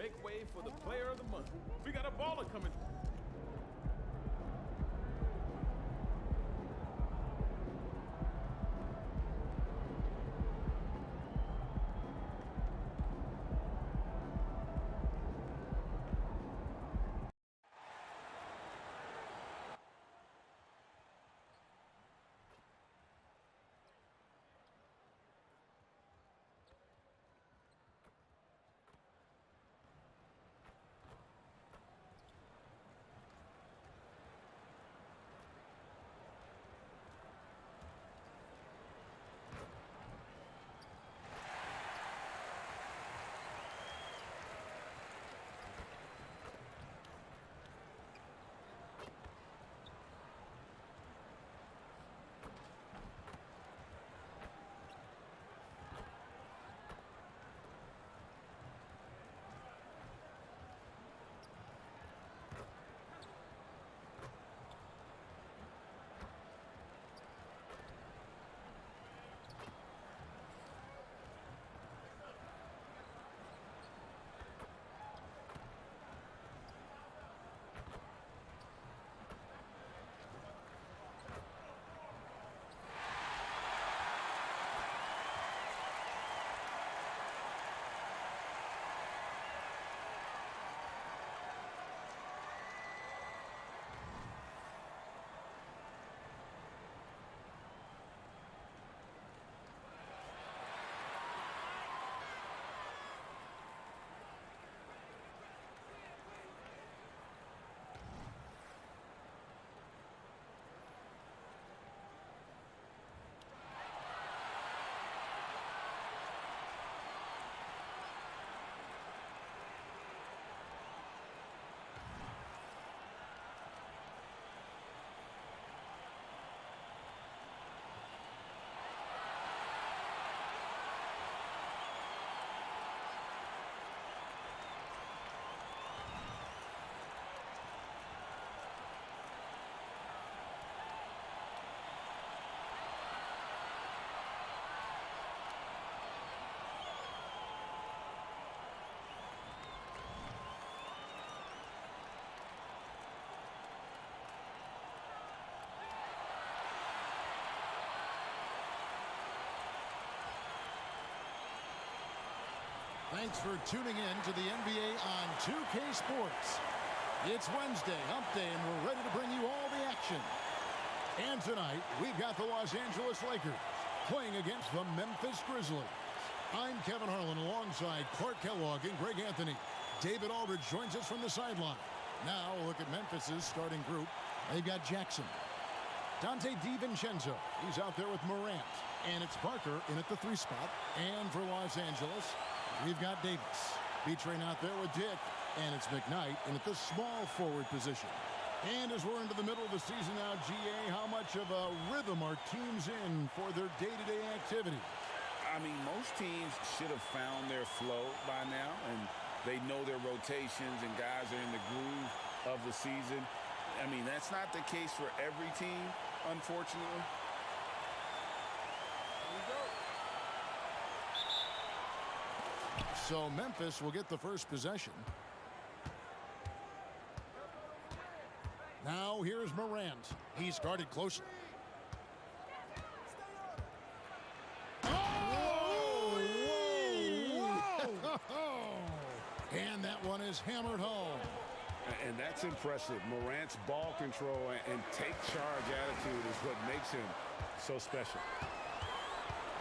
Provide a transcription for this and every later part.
make way for the player of the month. We got a baller coming. Thanks for tuning in to the NBA on 2K Sports. It's Wednesday, hump day, and we're ready to bring you all the action. And tonight, we've got the Los Angeles Lakers playing against the Memphis Grizzlies. I'm Kevin Harlan alongside Clark Kellogg and Greg Anthony. David Aldridge joins us from the sideline. Now, look at Memphis's starting group. They've got Jackson, Dante DiVincenzo. He's out there with Morant. And it's Parker in at the 3 spot. And for Los Angeles, we've got Davis. B-Train out there with Dick. And it's McKnight in at the small forward position. And as we're into the middle of the season now, GA, how much of a rhythm are teams in for their day-to-day activity? I mean, most teams should have found their flow by now, and they know their rotations and guys are in the groove of the season. I mean, that's not the case for every team, unfortunately. So Memphis will get the first possession. Now here's Morant. He's guarded closely. Oh! Whoa! And that one is hammered home. And that's impressive. Morant's ball control and take charge attitude is what makes him so special.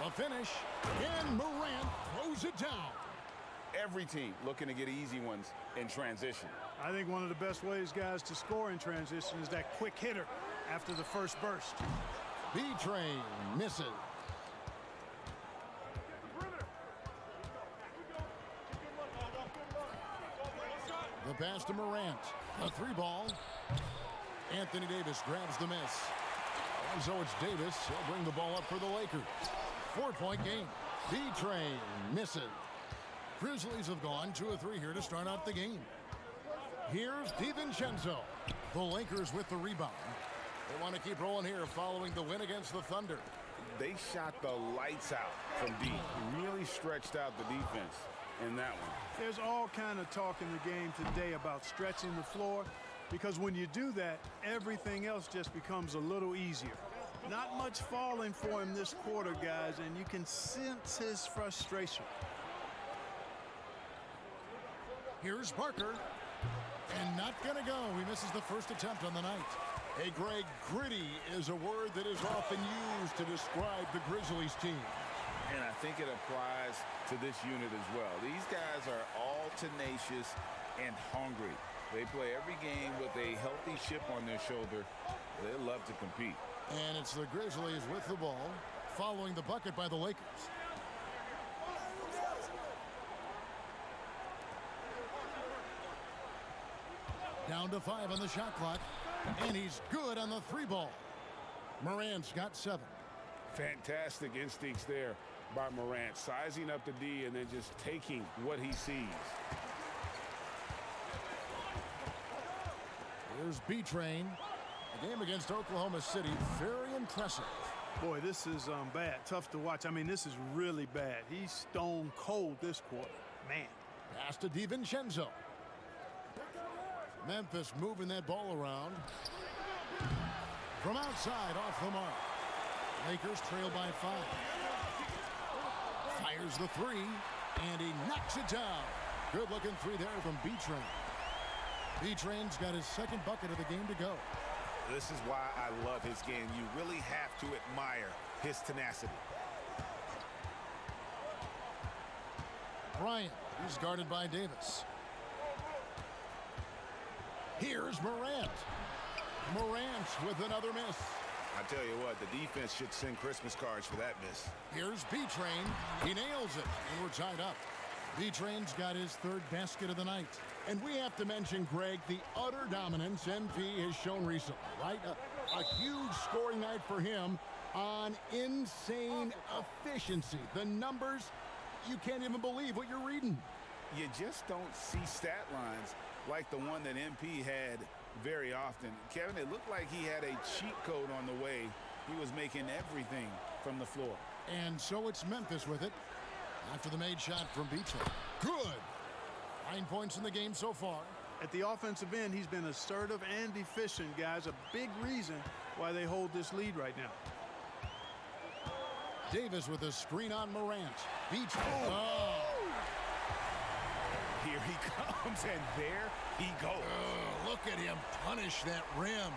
The finish, and Morant throws it down. Every team looking to get easy ones in transition. I think one of the best ways, guys, to score in transition is that quick hitter after the first burst. B-Train misses. The pass to Morant. A 3-ball. Anthony Davis grabs the miss. And so it's Davis. He'll bring the ball up for the Lakers. 4-point game. B-Train misses. Grizzlies have gone 2 of 3 here to start out the game. Here's DiVincenzo. The Lakers with the rebound. They want to keep rolling here following the win against the Thunder. they shot the lights out from deep. Really stretched out the defense in that one. There's all kind of talk in the game today about stretching the floor, because when you do that, everything else just becomes a little easier. Not much falling for him this quarter, guys, and you can sense his frustration. Here's Parker. And not going to go. He misses the first attempt on the night. Hey, Greg, gritty is a word that is often used to describe the Grizzlies team. And I think it applies to this unit as well. These guys are all tenacious and hungry. They play every game with a healthy chip on their shoulder. They love to compete. And it's the Grizzlies with the ball, following the bucket by the Lakers. Down to 5 on the shot clock, and he's good on the 3-ball. Morant's got 7. Fantastic instincts there by Morant, sizing up the D and then just taking what he sees. Here's B-Train. The game against Oklahoma City, very impressive. Boy, this is bad. Tough to watch. I mean, this is really bad. He's stone cold this quarter. Man. Pass to DiVincenzo. Memphis moving that ball around. From outside, off the mark. Lakers trail by 5. Fires the 3, and he knocks it down. Good-looking 3 there from B-Train. B-Train's got his second bucket of the game to go. This is why I love his game. You really have to admire his tenacity. Bryant, he's guarded by Davis. Here's Morant. Morant with another miss. I tell you what, the defense should send Christmas cards for that miss. Here's B-Train. He nails it, and we're tied up. B-Train's got his 3rd basket of the night. And we have to mention, Greg, the utter dominance MP has shown recently, right? A huge scoring night for him on insane efficiency. The numbers, you can't even believe what you're reading. You just don't see stat lines like the one that MP had very often. Kevin, it looked like he had a cheat code on the way. He was making everything from the floor. And so it's Memphis with it after the made shot from B-Train. Good. 9 points in the game so far. At the offensive end, he's been assertive and efficient, guys. A big reason why they hold this lead right now. Davis with a screen on Morant. B-Train. Oh. Here he comes, and there he goes. Look at him punish that rim.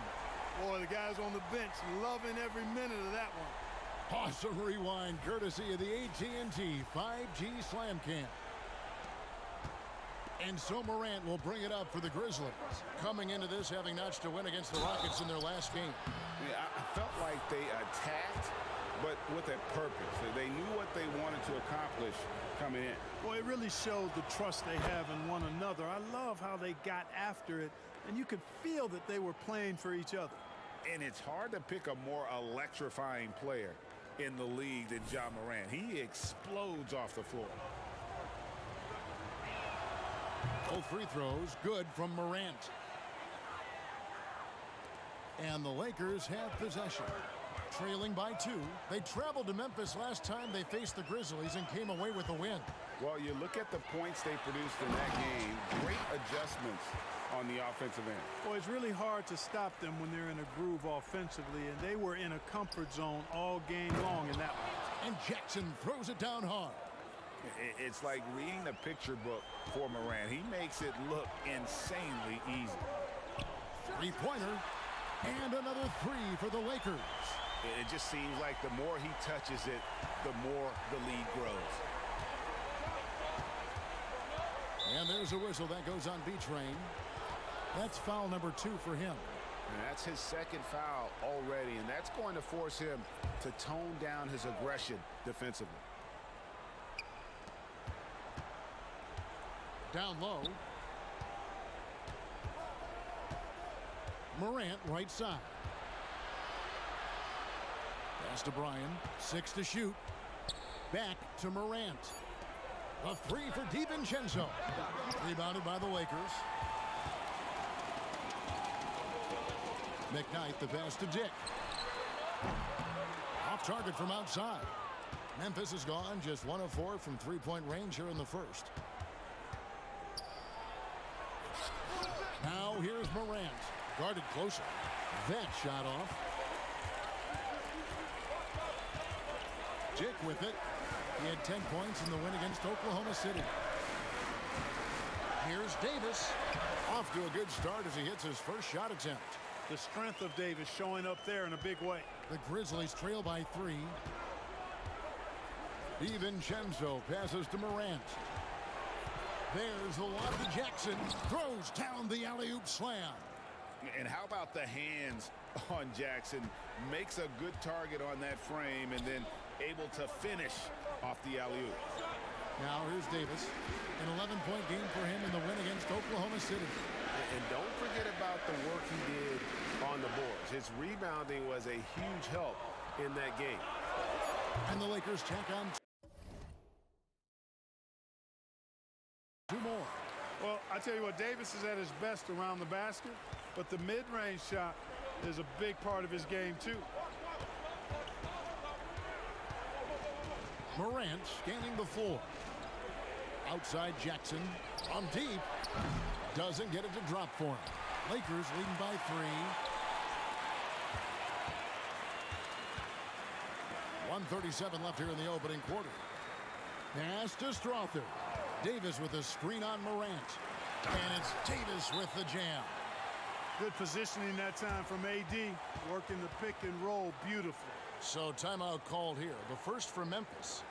Boy, the guys on the bench loving every minute of that one. Awesome rewind, courtesy of the AT&T 5G Slam Cam. And so Morant will bring it up for the Grizzlies, coming into this having notched a win against the Rockets in their last game. Yeah, I felt like they attacked, but with a purpose. They knew what they wanted to accomplish coming in. Boy, it really showed the trust they have in one another. I love how they got after it, and you could feel that they were playing for each other. And it's hard to pick a more electrifying player in the league than Ja Morant. He explodes off the floor. Both free throws good from Morant. And the Lakers have possession. Trailing by 2. They traveled to Memphis last time they faced the Grizzlies and came away with a win. Well, you look at the points they produced in that game. Great adjustments on the offensive end. Boy, it's really hard to stop them when they're in a groove offensively, and they were in a comfort zone all game long in that one. And Jackson throws it down hard. It's like reading the picture book for Morant. He makes it look insanely easy. Three-pointer, and another 3 for the Lakers. It just seems like the more he touches it, the more the lead grows. And there's a whistle that goes on B-Train. That's foul number 2 for him. And that's his second foul already, and that's going to force him to tone down his aggression defensively. Down low. Morant right side. Pass to Bryan. 6 to shoot. Back to Morant. A 3 for DiVincenzo. Rebounded by the Lakers. McKnight the pass to Dick. Off target from outside. Memphis has gone just 1 of 4 from three-point range here in the first. Now here's Morant. Guarded closer. That shot off. Jick with it. He had 10 points in the win against Oklahoma City. Here's Davis. Off to a good start as he hits his first shot attempt. The strength of Davis showing up there in a big way. The Grizzlies trail by 3. DiVincenzo passes to Morant. There's the lob to Jackson. Throws down the alley-oop slam. And how about the hands on Jackson? Makes a good target on that frame and then able to finish off the alley-oop. Now here's Davis. An 11-point game for him in the win against Oklahoma City. And don't forget about the work he did on the boards. His rebounding was a huge help in that game. And the Lakers tack on 2 more. Well, I tell you what, Davis is at his best around the basket, but the mid-range shot is a big part of his game, too. Morant scanning the floor. Outside Jackson. On deep. Doesn't get it to drop for him. Lakers leading by 3. 1:37 left here in the opening quarter. Pass to Strother. Davis with a screen on Morant. And it's Davis with the jam. Good positioning that time from AD. Working the pick and roll beautifully. So timeout called here. The first for Memphis.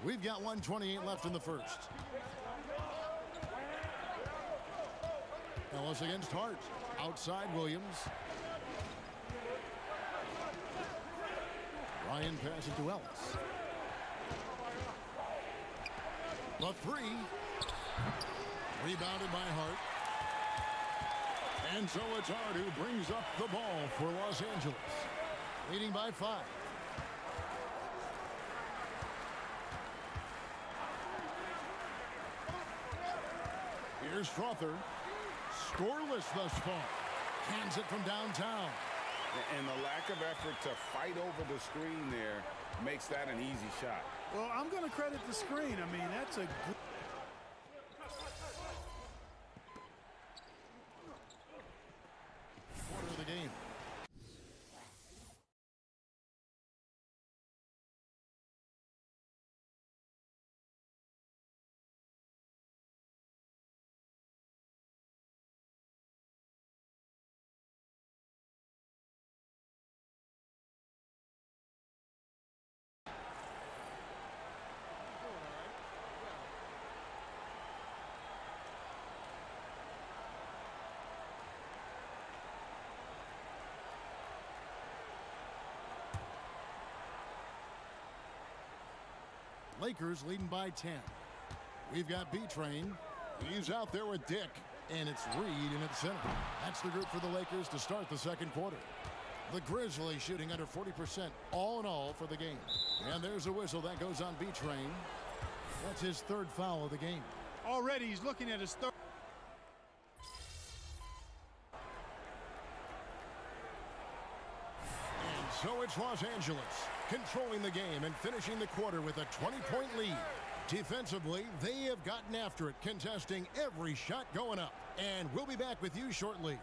We've got 1:28 left in the first. Ellis against Hart. Outside Williams. Ryan passes to Ellis. The 3. Rebounded by Hart. And so it's Hart who brings up the ball for Los Angeles. Leading by 5. Here's Strother. Scoreless thus far. Cans it from downtown. And the lack of effort to fight over the screen there makes that an easy shot. Well, I'm going to credit the screen. I mean, that's a good... Quarter of the game. Lakers leading by 10. We've got B-Train. He's out there with Dick. And it's Reed in at center. That's the group for the Lakers to start the second quarter. The Grizzlies shooting under 40% all in all for the game. And there's a whistle that goes on B-Train. That's his third foul of the game. Already he's looking at his third. And so it's Los Angeles controlling the game and finishing the quarter with a 20-point lead. Defensively, they have gotten after it, contesting every shot going up. And we'll be back with you shortly.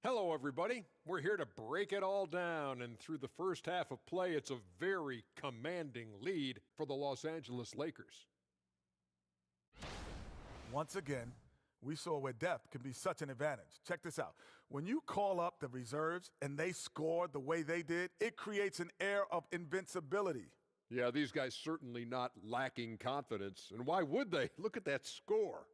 Hello, everybody. We're here to break it all down, and through the first half of play, it's a very commanding lead for the Los Angeles Lakers. Once again, we saw where depth can be such an advantage. Check this out. When you call up the reserves and they score the way they did, it creates an air of invincibility. Yeah, these guys certainly not lacking confidence, and why would they? Look at that score.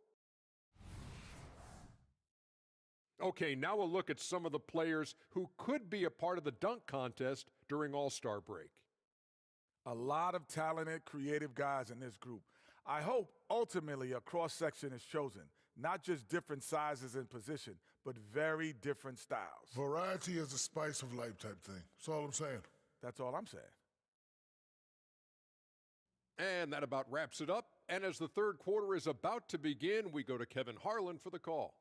Okay, now we'll look at some of the players who could be a part of the dunk contest during All-Star break. A lot of talented, creative guys in this group. I hope ultimately a cross-section is chosen, not just different sizes and position, but very different styles. Variety is the spice of life type thing. That's all I'm saying. That's all I'm saying. And that about wraps it up. And as the third quarter is about to begin, we go to Kevin Harlan for the call.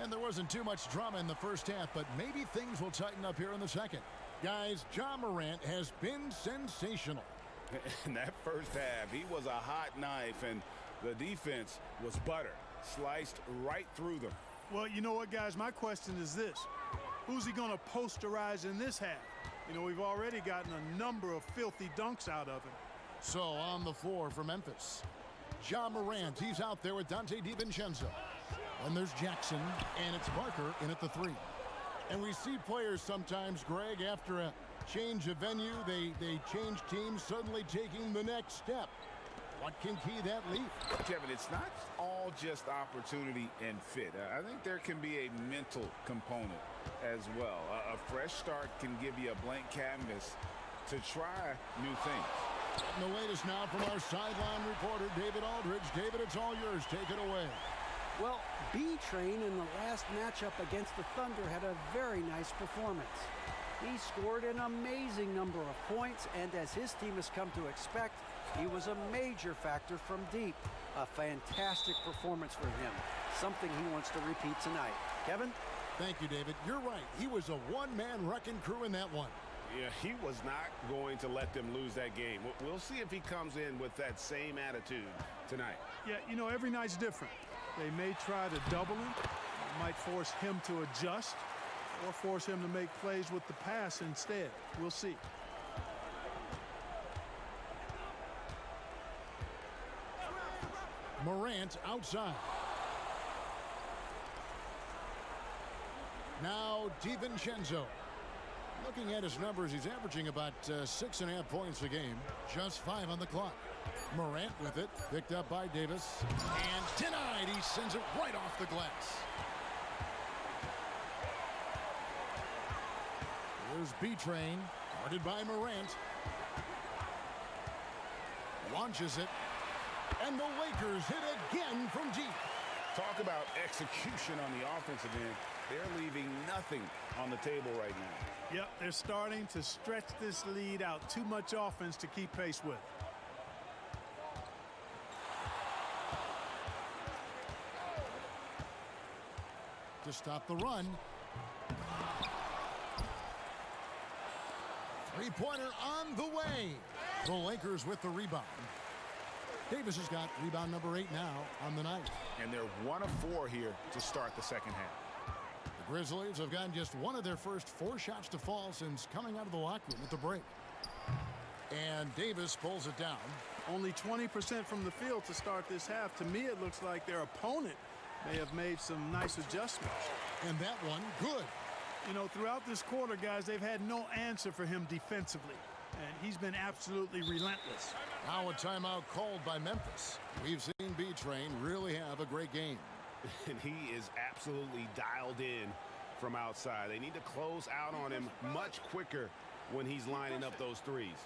And there wasn't too much drama in the first half, but maybe things will tighten up here in the second. Guys, Ja Morant has been sensational. In that first half, he was a hot knife, and the defense was butter, sliced right through them. Well, you know what, guys? My question is this. Who's he going to posterize in this half? You know, we've already gotten a number of filthy dunks out of him. So on the floor for Memphis, Ja Morant, he's out there with Dante DiVincenzo. And there's Jackson, and it's Barker in at the three. And we see players sometimes, Greg, after a change of venue, they change teams, suddenly taking the next step. What can key that leap? Kevin, it's not all just opportunity and fit. I think there can be a mental component as well. A fresh start can give you a blank canvas to try new things. And the latest now from our sideline reporter, David Aldridge. David, it's all yours. Take it away. Well, B-Train in the last matchup against the Thunder had a very nice performance. He scored an amazing number of points, and as his team has come to expect, he was a major factor from deep. A fantastic performance for him, something he wants to repeat tonight. Kevin? Thank you, David. You're right. He was a one-man wrecking crew in that one. Yeah, he was not going to let them lose that game. We'll see if he comes in with that same attitude tonight. Yeah, you know, every night's different. They may try to double him. It might force him to adjust or force him to make plays with the pass instead. We'll see. Morant outside. Now DiVincenzo. Looking at his numbers, he's averaging about 6.5 points a game. Just 5 on the clock. Morant with it. Picked up by Davis. And denied. He sends it right off the glass. Here's B-Train. Guarded by Morant. Launches it. And the Lakers hit again from deep. Talk about execution on the offensive end. They're leaving nothing on the table right now. Yep, they're starting to stretch this lead out. Too much offense to keep pace with. To stop the run. Three-pointer on the way. The Lakers with the rebound. Davis has got rebound number 8 now on the night. And they're 1 of 4 here to start the second half. The Grizzlies have gotten just one of their first 4 shots to fall since coming out of the locker room at the break. And Davis pulls it down. Only 20% from the field to start this half. To me, it looks like their opponent may have made some nice adjustments. And that one, good. You know, throughout this quarter, guys, they've had no answer for him defensively. And he's been absolutely relentless. Now a timeout called by Memphis. We've seen B-Train really have a great game. And he is absolutely dialed in from outside. They need to close out on him much quicker when he's lining up those threes.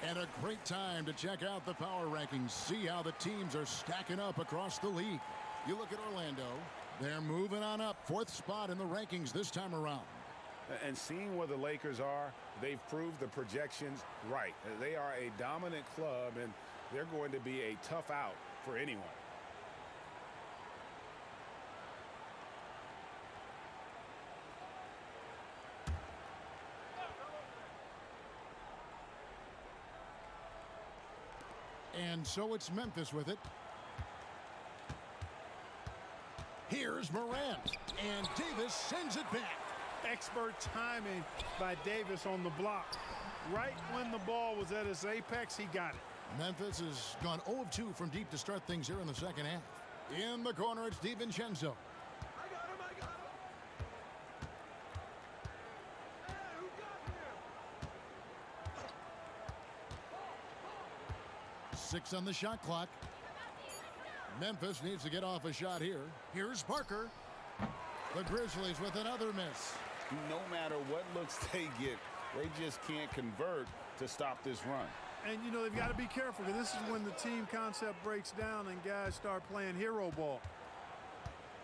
And a great time to check out the power rankings. See how the teams are stacking up across the league. You look at Orlando. They're moving on up. 4th spot in the rankings this time around. And seeing where the Lakers are, they've proved the projections right. They are a dominant club, and they're going to be a tough out for anyone. And so it's Memphis with it. Here's Morant. And Davis sends it back. Expert timing by Davis on the block. Right when the ball was at its apex, he got it. Memphis has gone 0 of 2 from deep to start things here in the second half. In the corner, it's DiVincenzo. I got him, I got him. Hey, who got him? 6 on the shot clock. Memphis needs to get off a shot here. Here's Parker. The Grizzlies with another miss. No matter what looks they get, they just can't convert to stop this run. And, you know, they've got to be careful, because this is when the team concept breaks down and guys start playing hero ball.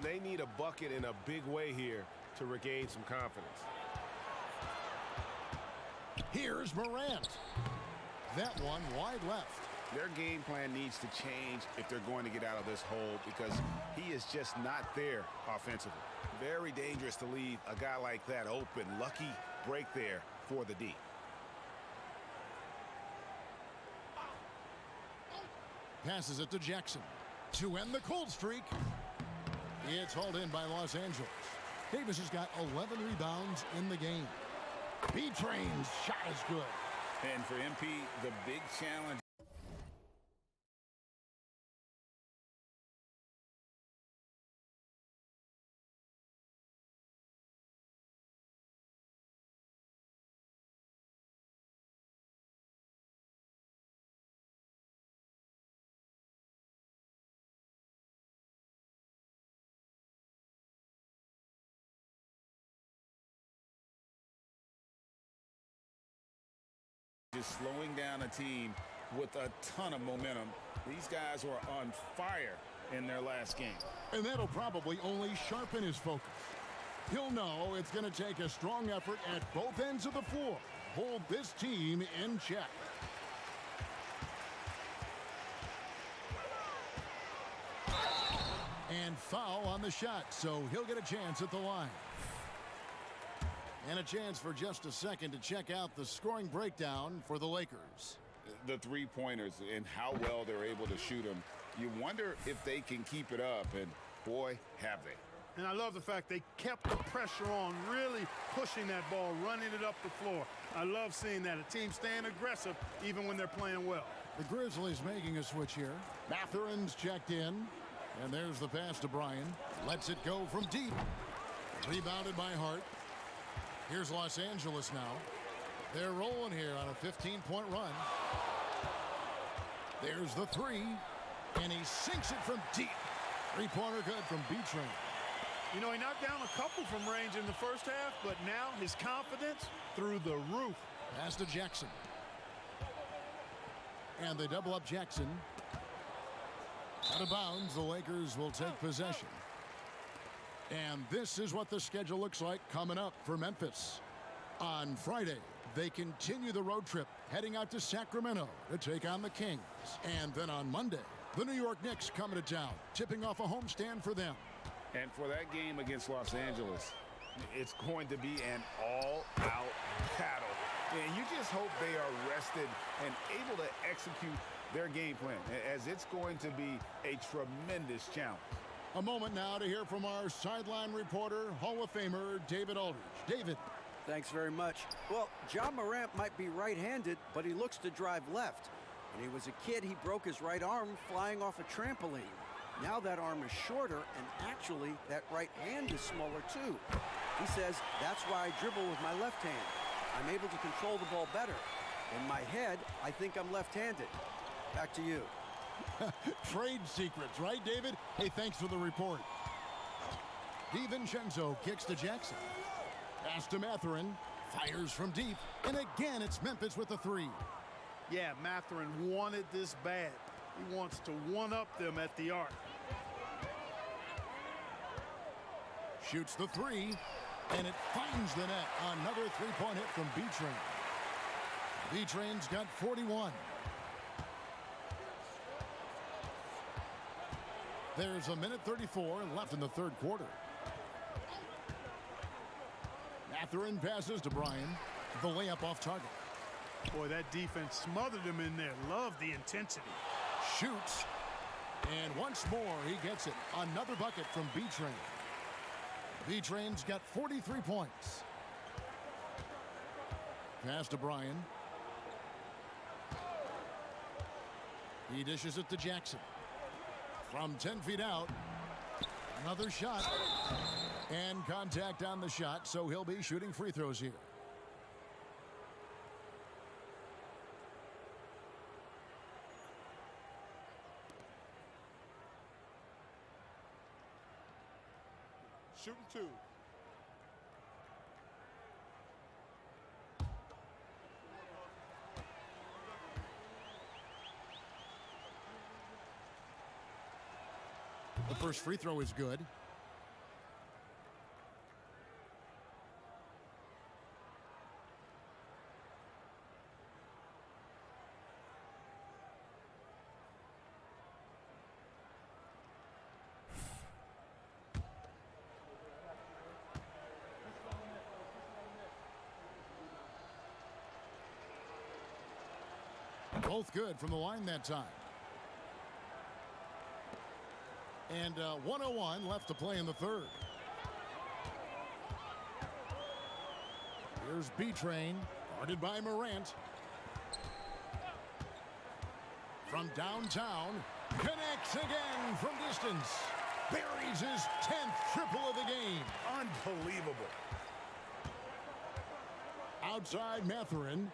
They need a bucket in a big way here to regain some confidence. Here's Morant. That one wide left. Their game plan needs to change if they're going to get out of this hole, because he is just not there offensively. Very dangerous to leave a guy like that open. Lucky break there for the D. Passes it to Jackson to end the cold streak. It's hauled in by Los Angeles. Davis has got 11 rebounds in the game. B-Train's shot is good. And for MP, the big challenge just slowing down a team with a ton of momentum. These guys were on fire in their last game. And that'll probably only sharpen his focus. He'll know it's going to take a strong effort at both ends of the floor. Hold this team in check. And foul on the shot, so he'll get a chance at the line. And a chance for just a second to check out the scoring breakdown for the Lakers. The three-pointers and how well they're able to shoot them. You wonder if they can keep it up, and boy, have they. And I love the fact they kept the pressure on, really pushing that ball, running it up the floor. I love seeing that. A team staying aggressive even when they're playing well. The Grizzlies making a switch here. Mathurin's checked in. And there's the pass to Bryan. Lets it go from deep. Rebounded by Hart. Here's Los Angeles now. They're rolling here on a 15-point run. There's the three. And he sinks it from deep. Three-pointer good from B-Train. You know, he knocked down a couple from range in the first half, but now his confidence through the roof. Pass to Jackson. And they double up Jackson. Out of bounds, the Lakers will take possession. And this is what the schedule looks like coming up for Memphis. On Friday, they continue the road trip, heading out to Sacramento to take on the Kings. And then on Monday, the New York Knicks coming to town, tipping off a homestand for them. And for that game against Los Angeles, it's going to be an all-out battle. And you just hope they are rested and able to execute their game plan, as it's going to be a tremendous challenge. A moment now to hear from our sideline reporter, Hall of Famer David Aldridge. David. Thanks very much. Well, John Morant might be right-handed, but he looks to drive left. When he was a kid, he broke his right arm flying off a trampoline. Now that arm is shorter, and actually, that right hand is smaller too. He says, that's why I dribble with my left hand. I'm able to control the ball better. In my head, I think I'm left-handed. Back to you. Trade secrets, right, David? Hey, thanks for the report. DiVincenzo kicks to Jackson. Pass to Mathurin. Fires from deep. And again, it's Memphis with the three. Yeah, Mathurin wanted this bad. He wants to one-up them at the arc. Shoots the three. And it finds the net. Another three-point hit from B-Train. B-Train's got 41. There's a minute 34 left in the third quarter. Mathurin passes to Bryan. The layup off target. Boy, that defense smothered him in there. Love the intensity. Shoots. And once more, he gets it. Another bucket from B-Train. B-Train's got 43 points. Pass to Bryan. He dishes it to Jackson. From 10 feet out, another shot. And contact on the shot, so he'll be shooting free throws here. Shooting two. The first free throw is good. Both good from the line that time. And 1:01 left to play in the third. Here's B-Train, guarded by Morant. From downtown, connects again from distance. Buries his 10th triple of the game. Unbelievable. Outside Mathurin.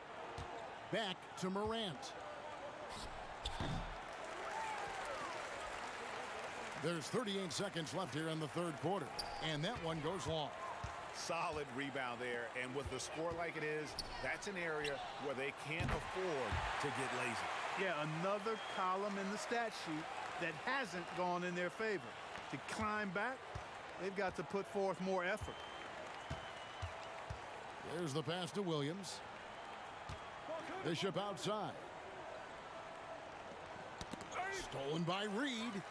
Back to Morant. There's 38 seconds left here in the third quarter, and that one goes long. Solid rebound there. And with the score like it is, that's an area where they can't afford to get lazy. Yeah, another column in the stat sheet that hasn't gone in their favor. To climb back, they've got to put forth more effort. There's the pass to Williams. Bishop outside. Stolen by Reed.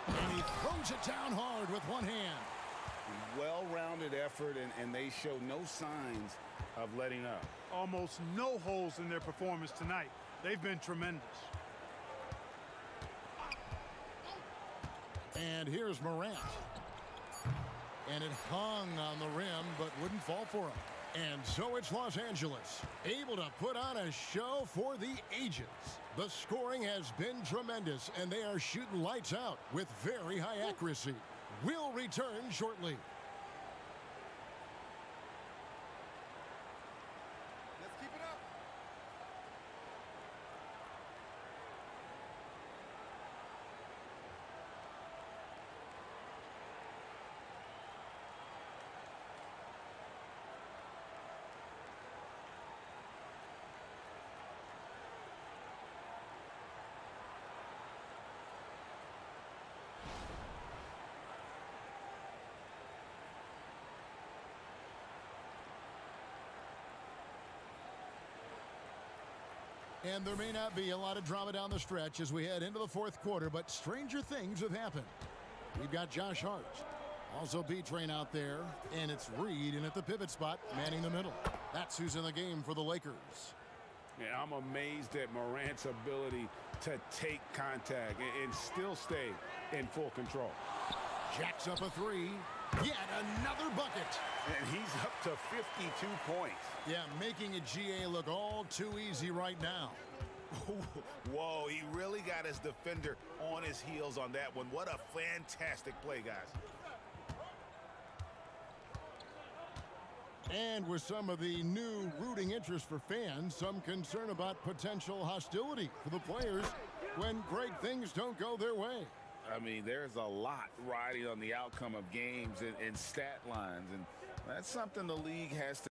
And he throws it down hard with one hand. Well-rounded effort, and they show no signs of letting up. Almost no holes in their performance tonight. They've been tremendous. And here's Morant. And it hung on the rim, but wouldn't fall for him. And so it's Los Angeles, able to put on a show for the ages. The scoring has been tremendous, and they are shooting lights out with very high accuracy. We'll return shortly. Let's keep it up. And there may not be a lot of drama down the stretch as we head into the fourth quarter, but stranger things have happened. We've got Josh Hart. Also B-Train out there, and it's Reed in at the pivot spot, manning the middle. That's who's in the game for the Lakers. Yeah, I'm amazed at Morant's ability to take contact and still stay in full control. Jacks up a three. Yet another bucket. And he's up to 52 points. Yeah, making a GA look all too easy right now. Whoa, he really got his defender on his heels on that one. What a fantastic play, guys. And with some of the new rooting interest for fans, some concern about potential hostility for the players when great things don't go their way. I mean, there's a lot riding on the outcome of games and stat lines, and that's something the league has to.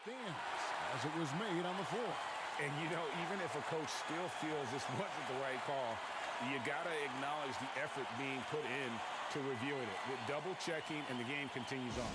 stands as it was made on the floor. And, you know, even if a coach still feels this wasn't the right call, you got to acknowledge the effort being put in to reviewing it. With double checking, and the game continues on.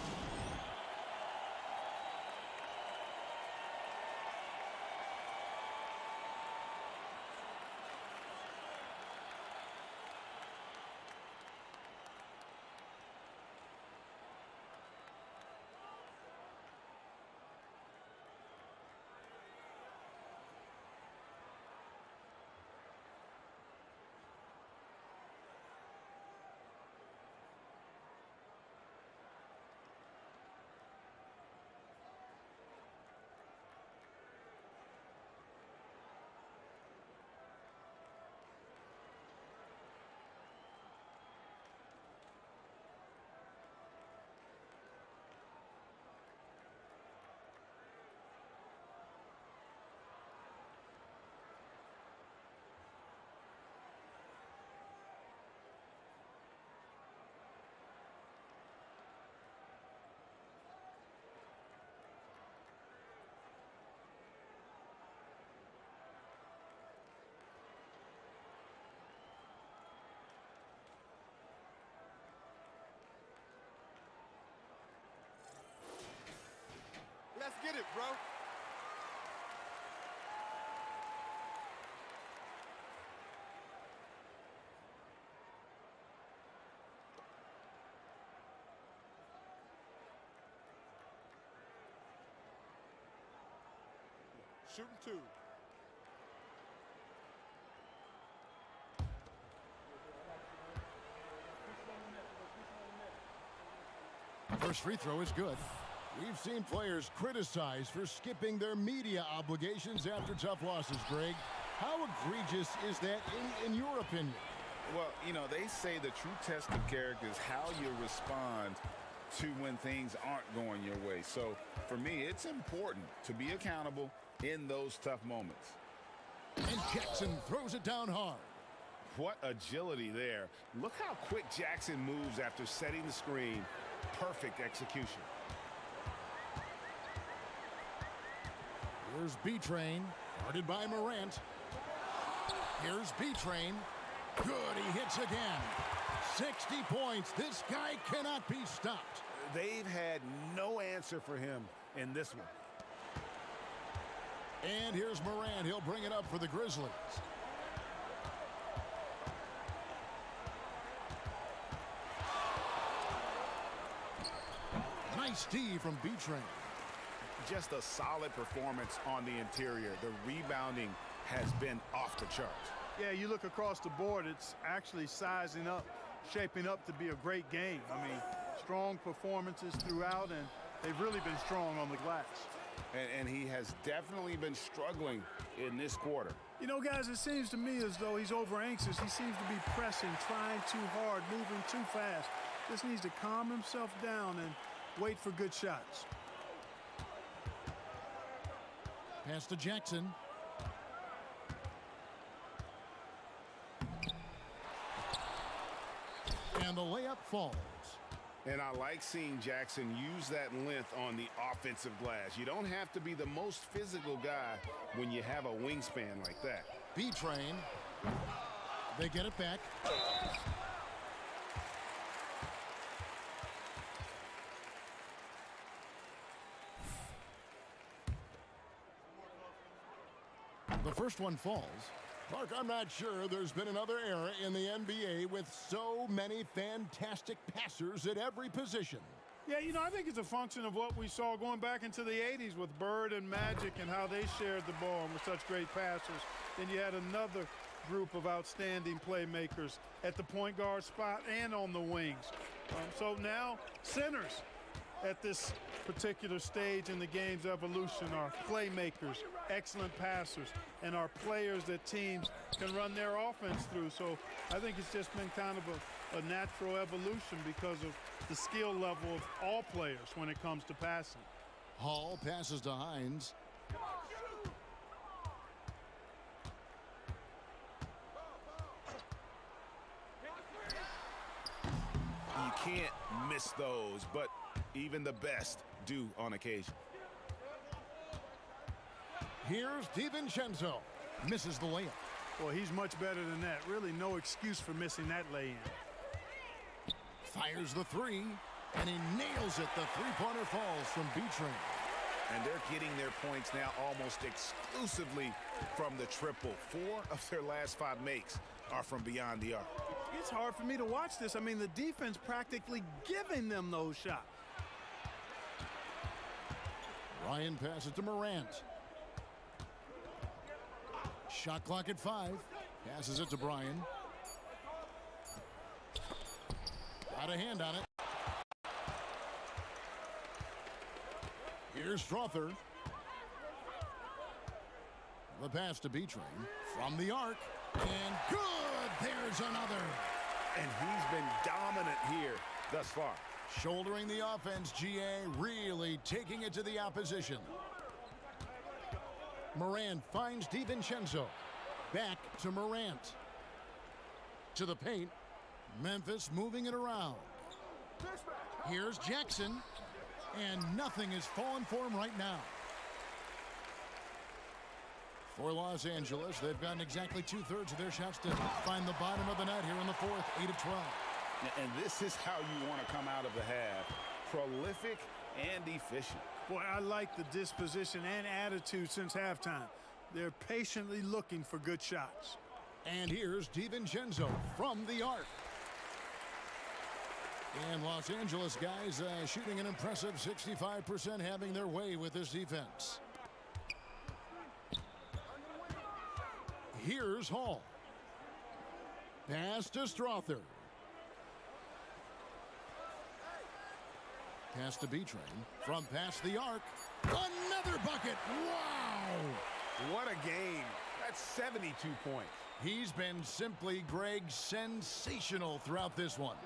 Let's get it, bro. Shooting two. First free throw is good. We've seen players criticized for skipping their media obligations after tough losses, Greg. How egregious is that in your opinion? Well, you know, they say the true test of character is how you respond to when things aren't going your way. So, for me, it's important to be accountable in those tough moments. And Jackson throws it down hard. What agility there. Look how quick Jackson moves after setting the screen. Perfect execution. Here's B-Train, guarded by Morant. Here's B-Train. Good, he hits again. 60 points. This guy cannot be stopped. They've had no answer for him in this one. And here's Morant. He'll bring it up for the Grizzlies. Nice D from B-Train. Just a solid performance on the interior. The rebounding has been off the charts. Yeah, you look across the board, it's actually sizing up, shaping up to be a great game. I mean, strong performances throughout, and they've really been strong on the glass. And he has definitely been struggling in this quarter. You know, guys, it seems to me as though he's over anxious. He seems to be pressing, trying too hard, moving too fast. Just needs to calm himself down and wait for good shots. Pass to Jackson. And the layup falls. And I like seeing Jackson use that length on the offensive glass. You don't have to be the most physical guy when you have a wingspan like that. B-Train. They get it back. The first one falls. Mark, I'm not sure there's been another era in the NBA with so many fantastic passers at every position. Yeah, you know, I think it's a function of what we saw going back into the 80s with Bird and Magic and how they shared the ball and were such great passers. Then you had another group of outstanding playmakers at the point guard spot and on the wings. So now centers at this particular stage in the game's evolution are playmakers, excellent passers, and are players that teams can run their offense through. So I think it's just been kind of a natural evolution because of the skill level of all players when it comes to passing. Hall passes to Hines. You can't miss those, but even the best do on occasion. Here's DiVincenzo. Misses the layup. Well, he's much better than that. Really no excuse for missing that lay-in. Fires the three, and he nails it. The three-pointer falls from B-Train. And they're getting their points now almost exclusively from the triple. 4 of their last 5 makes are from beyond the arc. It's hard for me to watch this. I mean, the defense practically giving them those shots. Ryan passes to Morant. Shot clock at 5. Passes it to Bryan. Got a hand on it. Here's Strother. The pass to B-Train from the arc. And good! There's another. And he's been dominant here thus far. Shouldering the offense, GA really taking it to the opposition. Morant finds DiVincenzo. Back to Morant. To the paint. Memphis moving it around. Here's Jackson. And nothing is falling for him right now. For Los Angeles, they've gotten exactly 2/3 of their shots to find the bottom of the net here in the fourth, 8 of 12. And this is how you want to come out of the half. Prolific and efficient. Boy, I like the disposition and attitude since halftime. They're patiently looking for good shots. And here's DiVincenzo from the arc. And Los Angeles guys shooting an impressive 65%, having their way with this defense. Here's Hall. Pass to Strother. Pass to B-Train. From past the arc. Another bucket. Wow! What a game. That's 72 points. He's been simply, Greg, sensational throughout this one.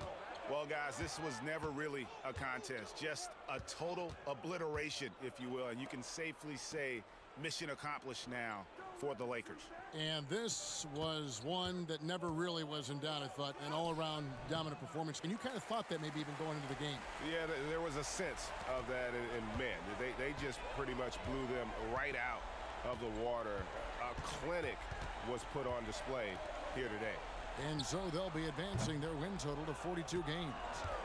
Well, guys, this was never really a contest. Just a total obliteration, if you will. And you can safely say mission accomplished now for the Lakers. And this was one that never really was in doubt, I thought, an all-around dominant performance. And you kind of thought that maybe even going into the game. Yeah, there was a sense of that, and man, they just pretty much blew them right out of the water. A clinic was put on display here today. And so they'll be advancing their win total to 42 games.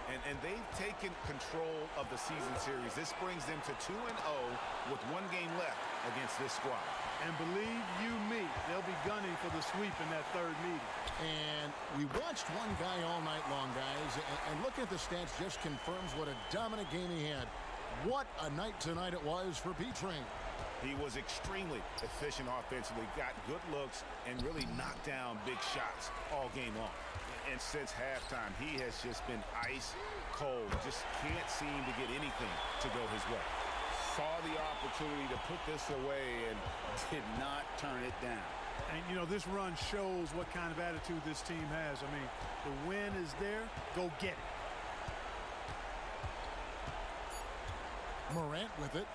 And they've taken control of the season series. This brings them to 2-0 with 1 game left against this squad. And believe you me, they'll be gunning for the sweep in that third meeting. And we watched one guy all night long, guys, and looking at the stats just confirms what a dominant game he had. What a night tonight it was for B-Train. He was extremely efficient offensively, got good looks, and really knocked down big shots all game long. And since halftime, he has just been ice cold. Just can't seem to get anything to go his way. Saw the opportunity to put this away and did not turn it down. And, you know, this run shows what kind of attitude this team has. I mean, the win is there. Go get it. Morant with it.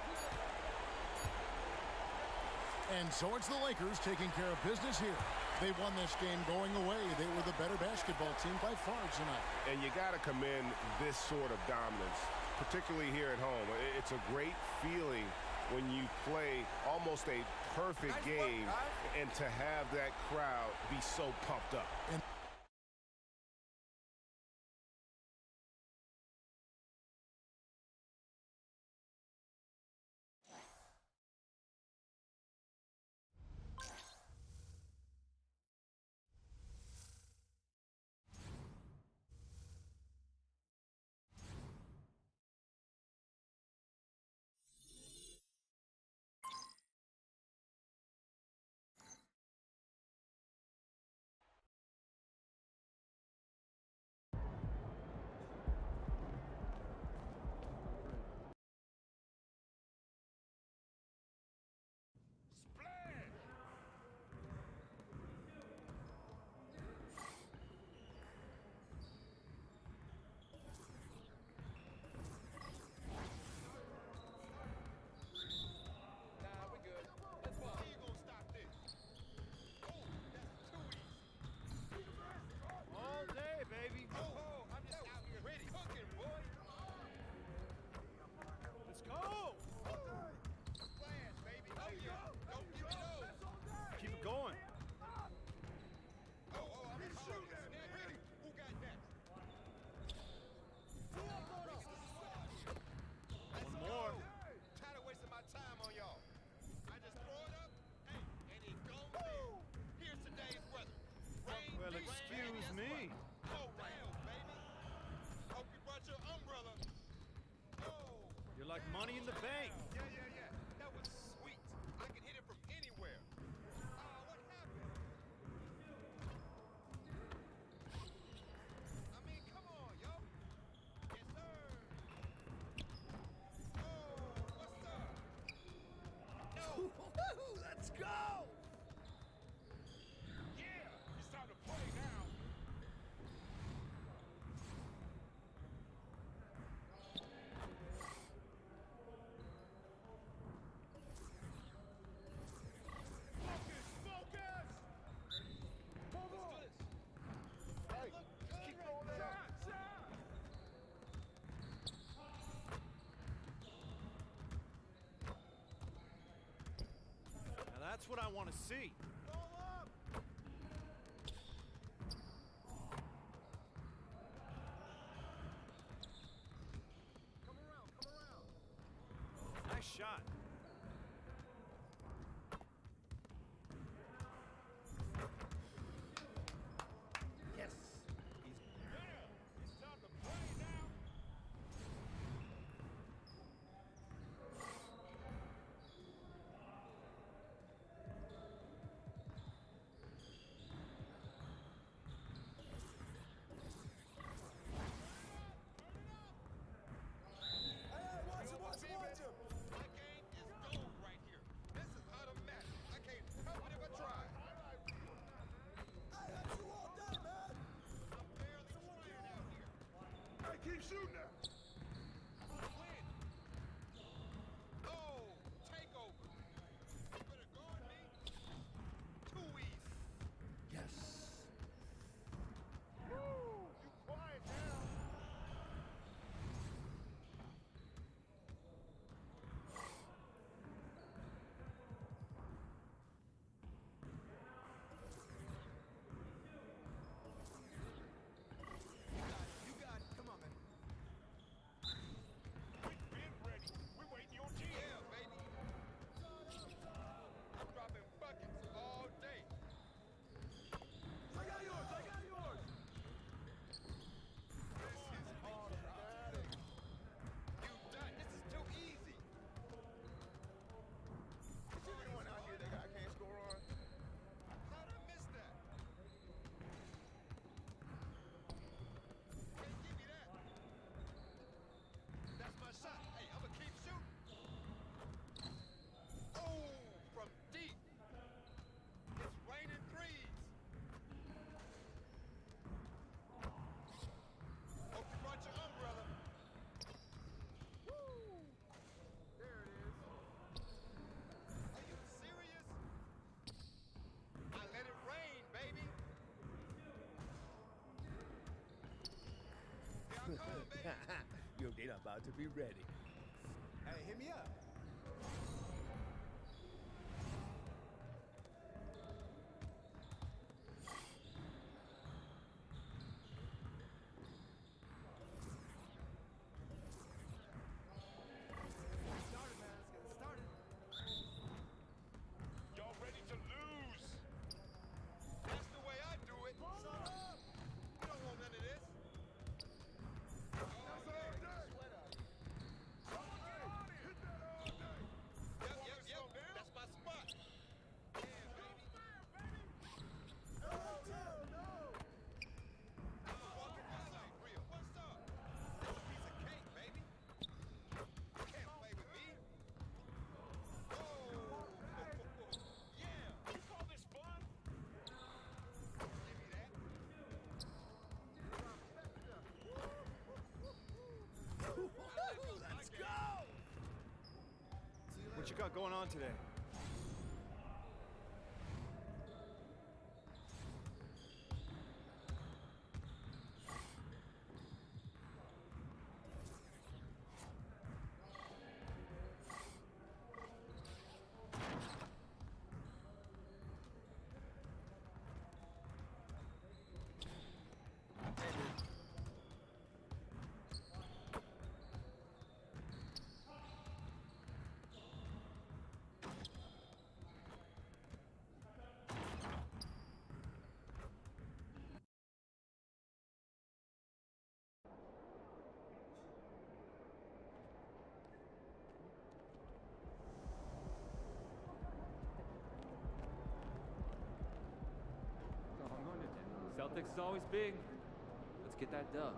And so it's the Lakers taking care of business here. They won this game going away. They were the better basketball team by far tonight. And you got to commend this sort of dominance, particularly here at home. It's a great feeling when you play almost a perfect game and to have that crowd be so pumped up. And like Money in the Bank. Yeah. That was sweet. I can hit it from anywhere. What happened? I mean, come on, yo. Yes, sir. Oh, what's up? No. Let's go! Yeah, it's time to play now. Now that's what I want to see. Nice shot. Yes. It's time to play now. My game is gold right here. This is automatic. I can't help it if I try. I'm barely trying out here. Hey, keep shooting now. Win. Oh, takeover. You better guard me. Too easy. Yes. You quiet now. You got it. Come on, man. We've been ready. We're waiting your team. Yeah, baby. I'm dropping buckets all day. I got yours. This is automatic. You done. This is too easy. Is there anyone out here that I can't score on? How'd I miss that? Can't give me that. That's my shot. Hey, I'ma keep shooting. Oh, from deep. It's raining threes. Hope you brought your umbrella. Woo! There it is. Are you serious? I let it rain, baby. Here I come, baby. Your date about to be ready. Hey, hit me up. Y'all ready to lose? That's the way I do it. You don't want none of this. Yep. That's my spot. Yeah, baby. I'm a walking highlight reel. What's up? That's a piece of cake, baby. You can't play with me. Oh. Yeah. You call this fun? Give me that. Let's go! What you got going on today? Celtics is always big. Let's get that dub.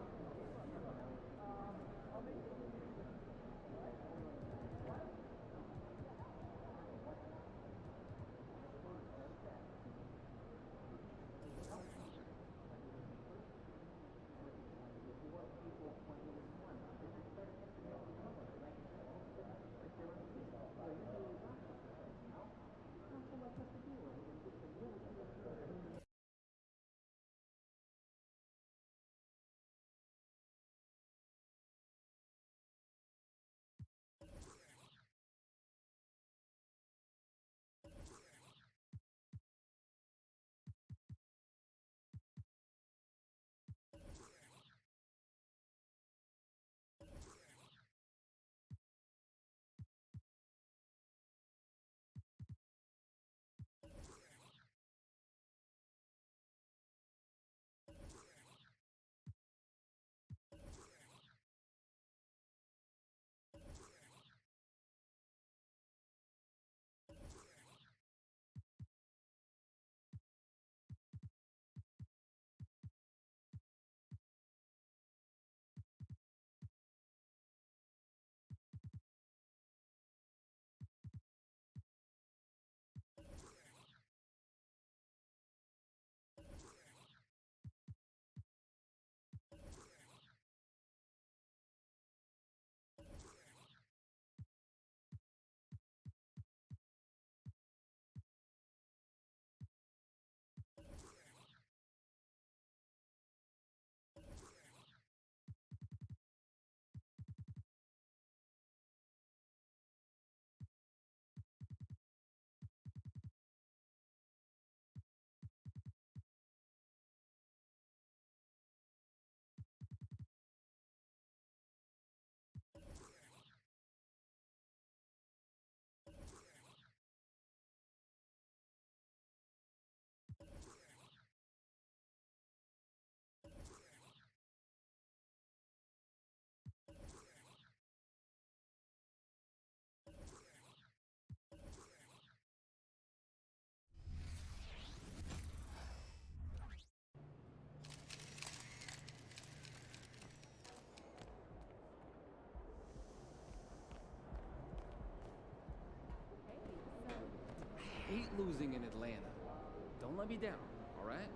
I hate losing in Atlanta. Don't let me down, all right?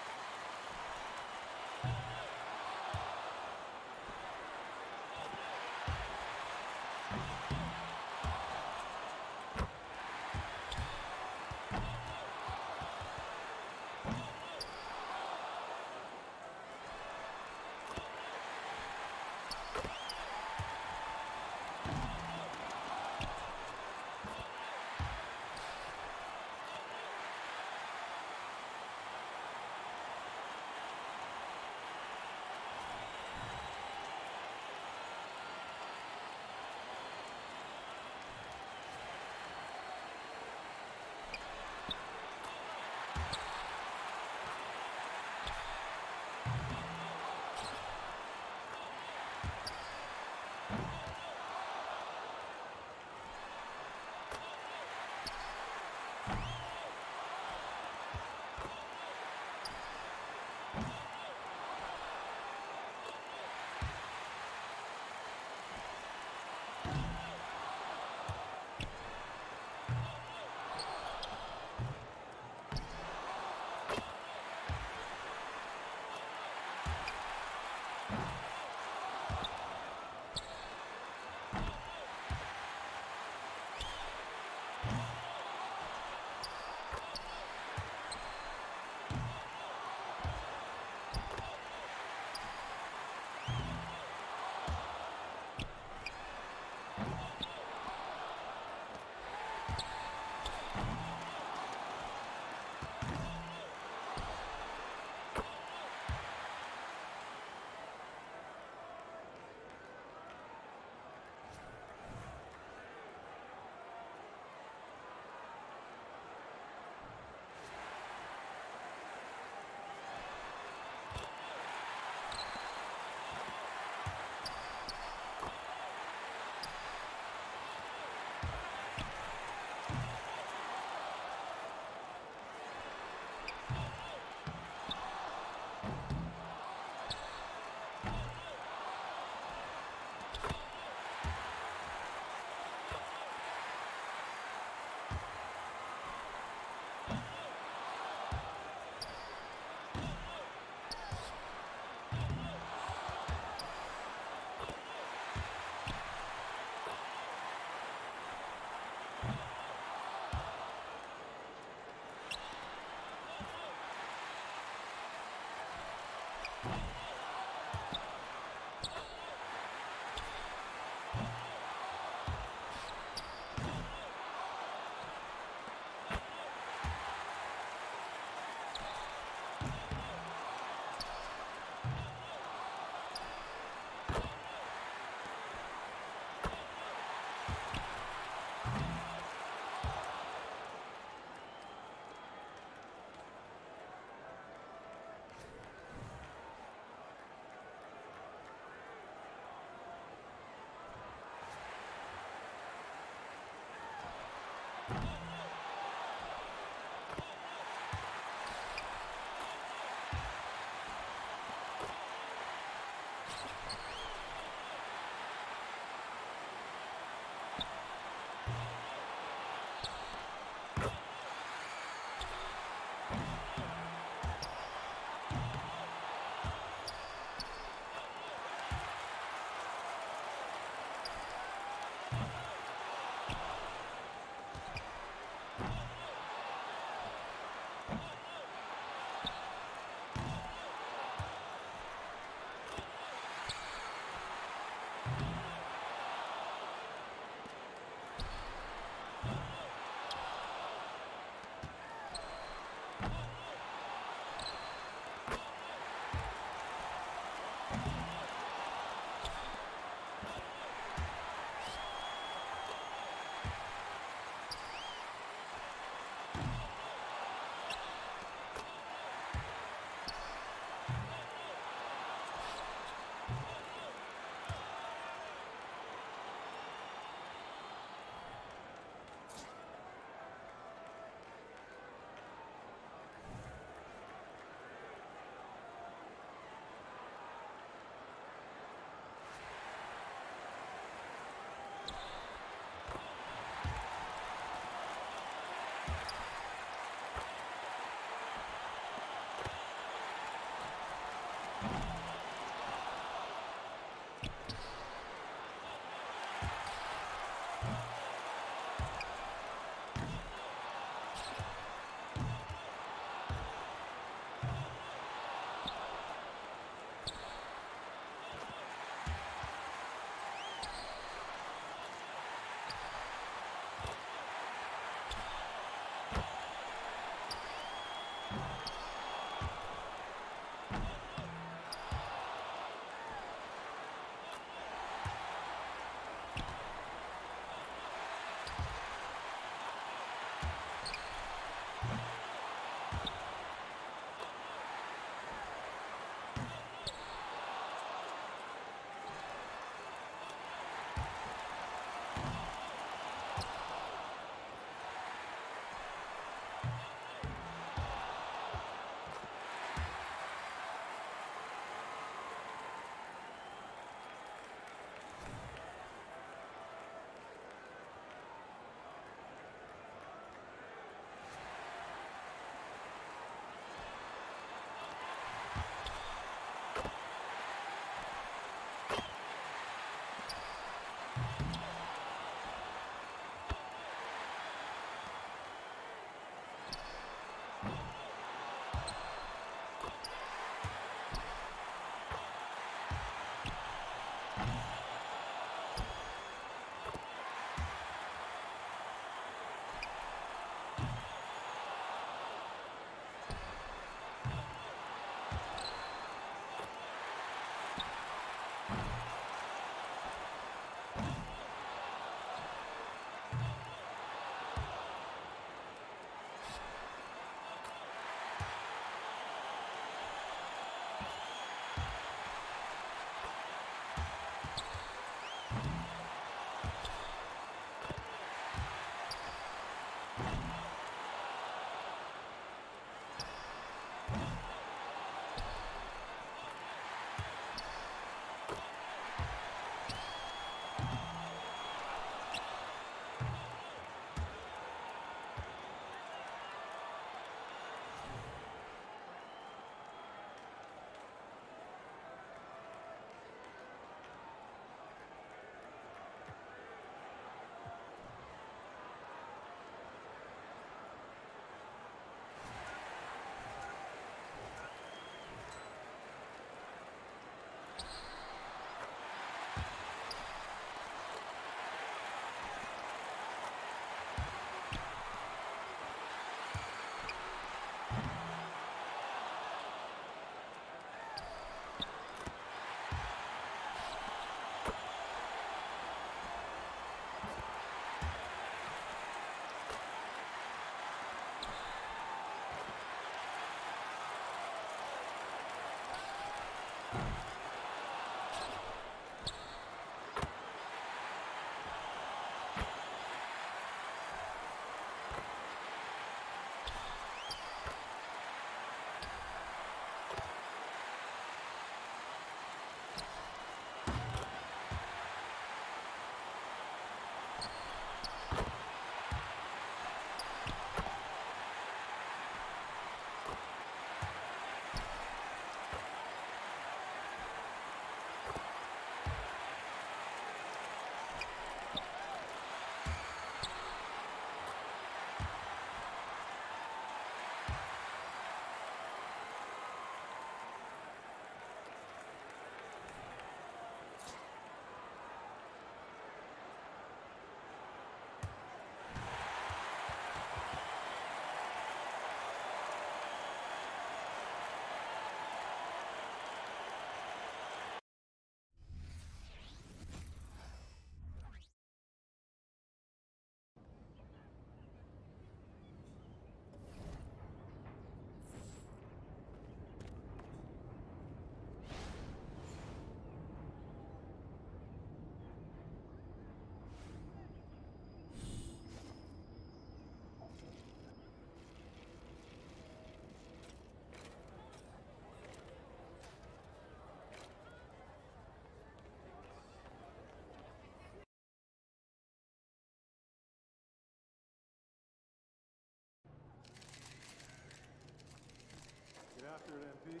Get after it, MP.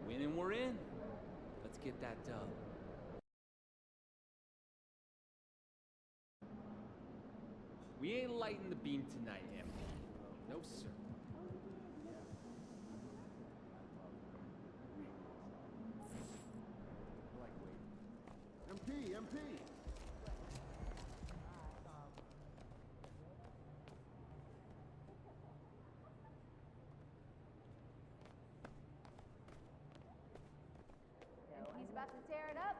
Win and we're in. Let's get that dub. We ain't lighting the beam tonight, MP. No, sir. MP, MP. He's about to tear it up.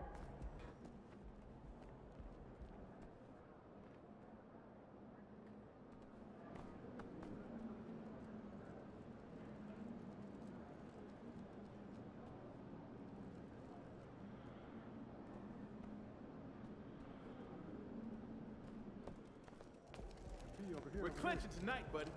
We're clinching tonight, buddy.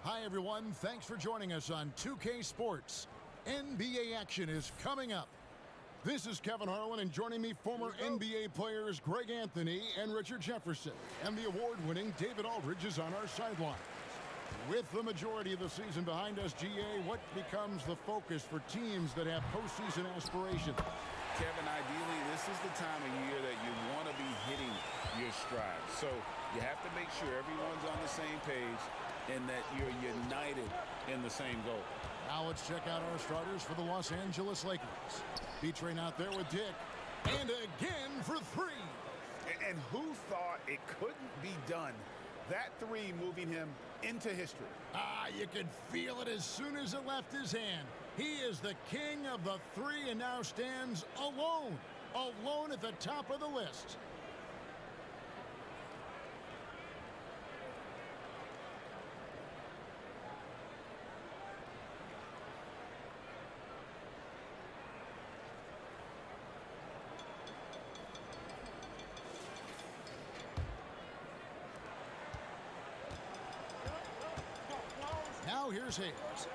Hi, everyone. Thanks for joining us on 2K Sports. NBA action is coming up. This is Kevin Harlan, and joining me, former NBA players Greg Anthony and Richard Jefferson. And the award-winning David Aldridge is on our sideline. With the majority of the season behind us, GA, what becomes the focus for teams that have postseason aspirations? Kevin, ideally, this is the time of year that you want to be hitting your stride. So you have to make sure everyone's on the same page and that you're united in the same goal. Now let's check out our starters for the Los Angeles Lakers. B-Train out there with Dick. And again for three. And who thought it couldn't be done? That three moving him into history. You could feel it as soon as it left his hand. He is the king of the three and now stands alone. Alone at the top of the list. Now here's Hayes.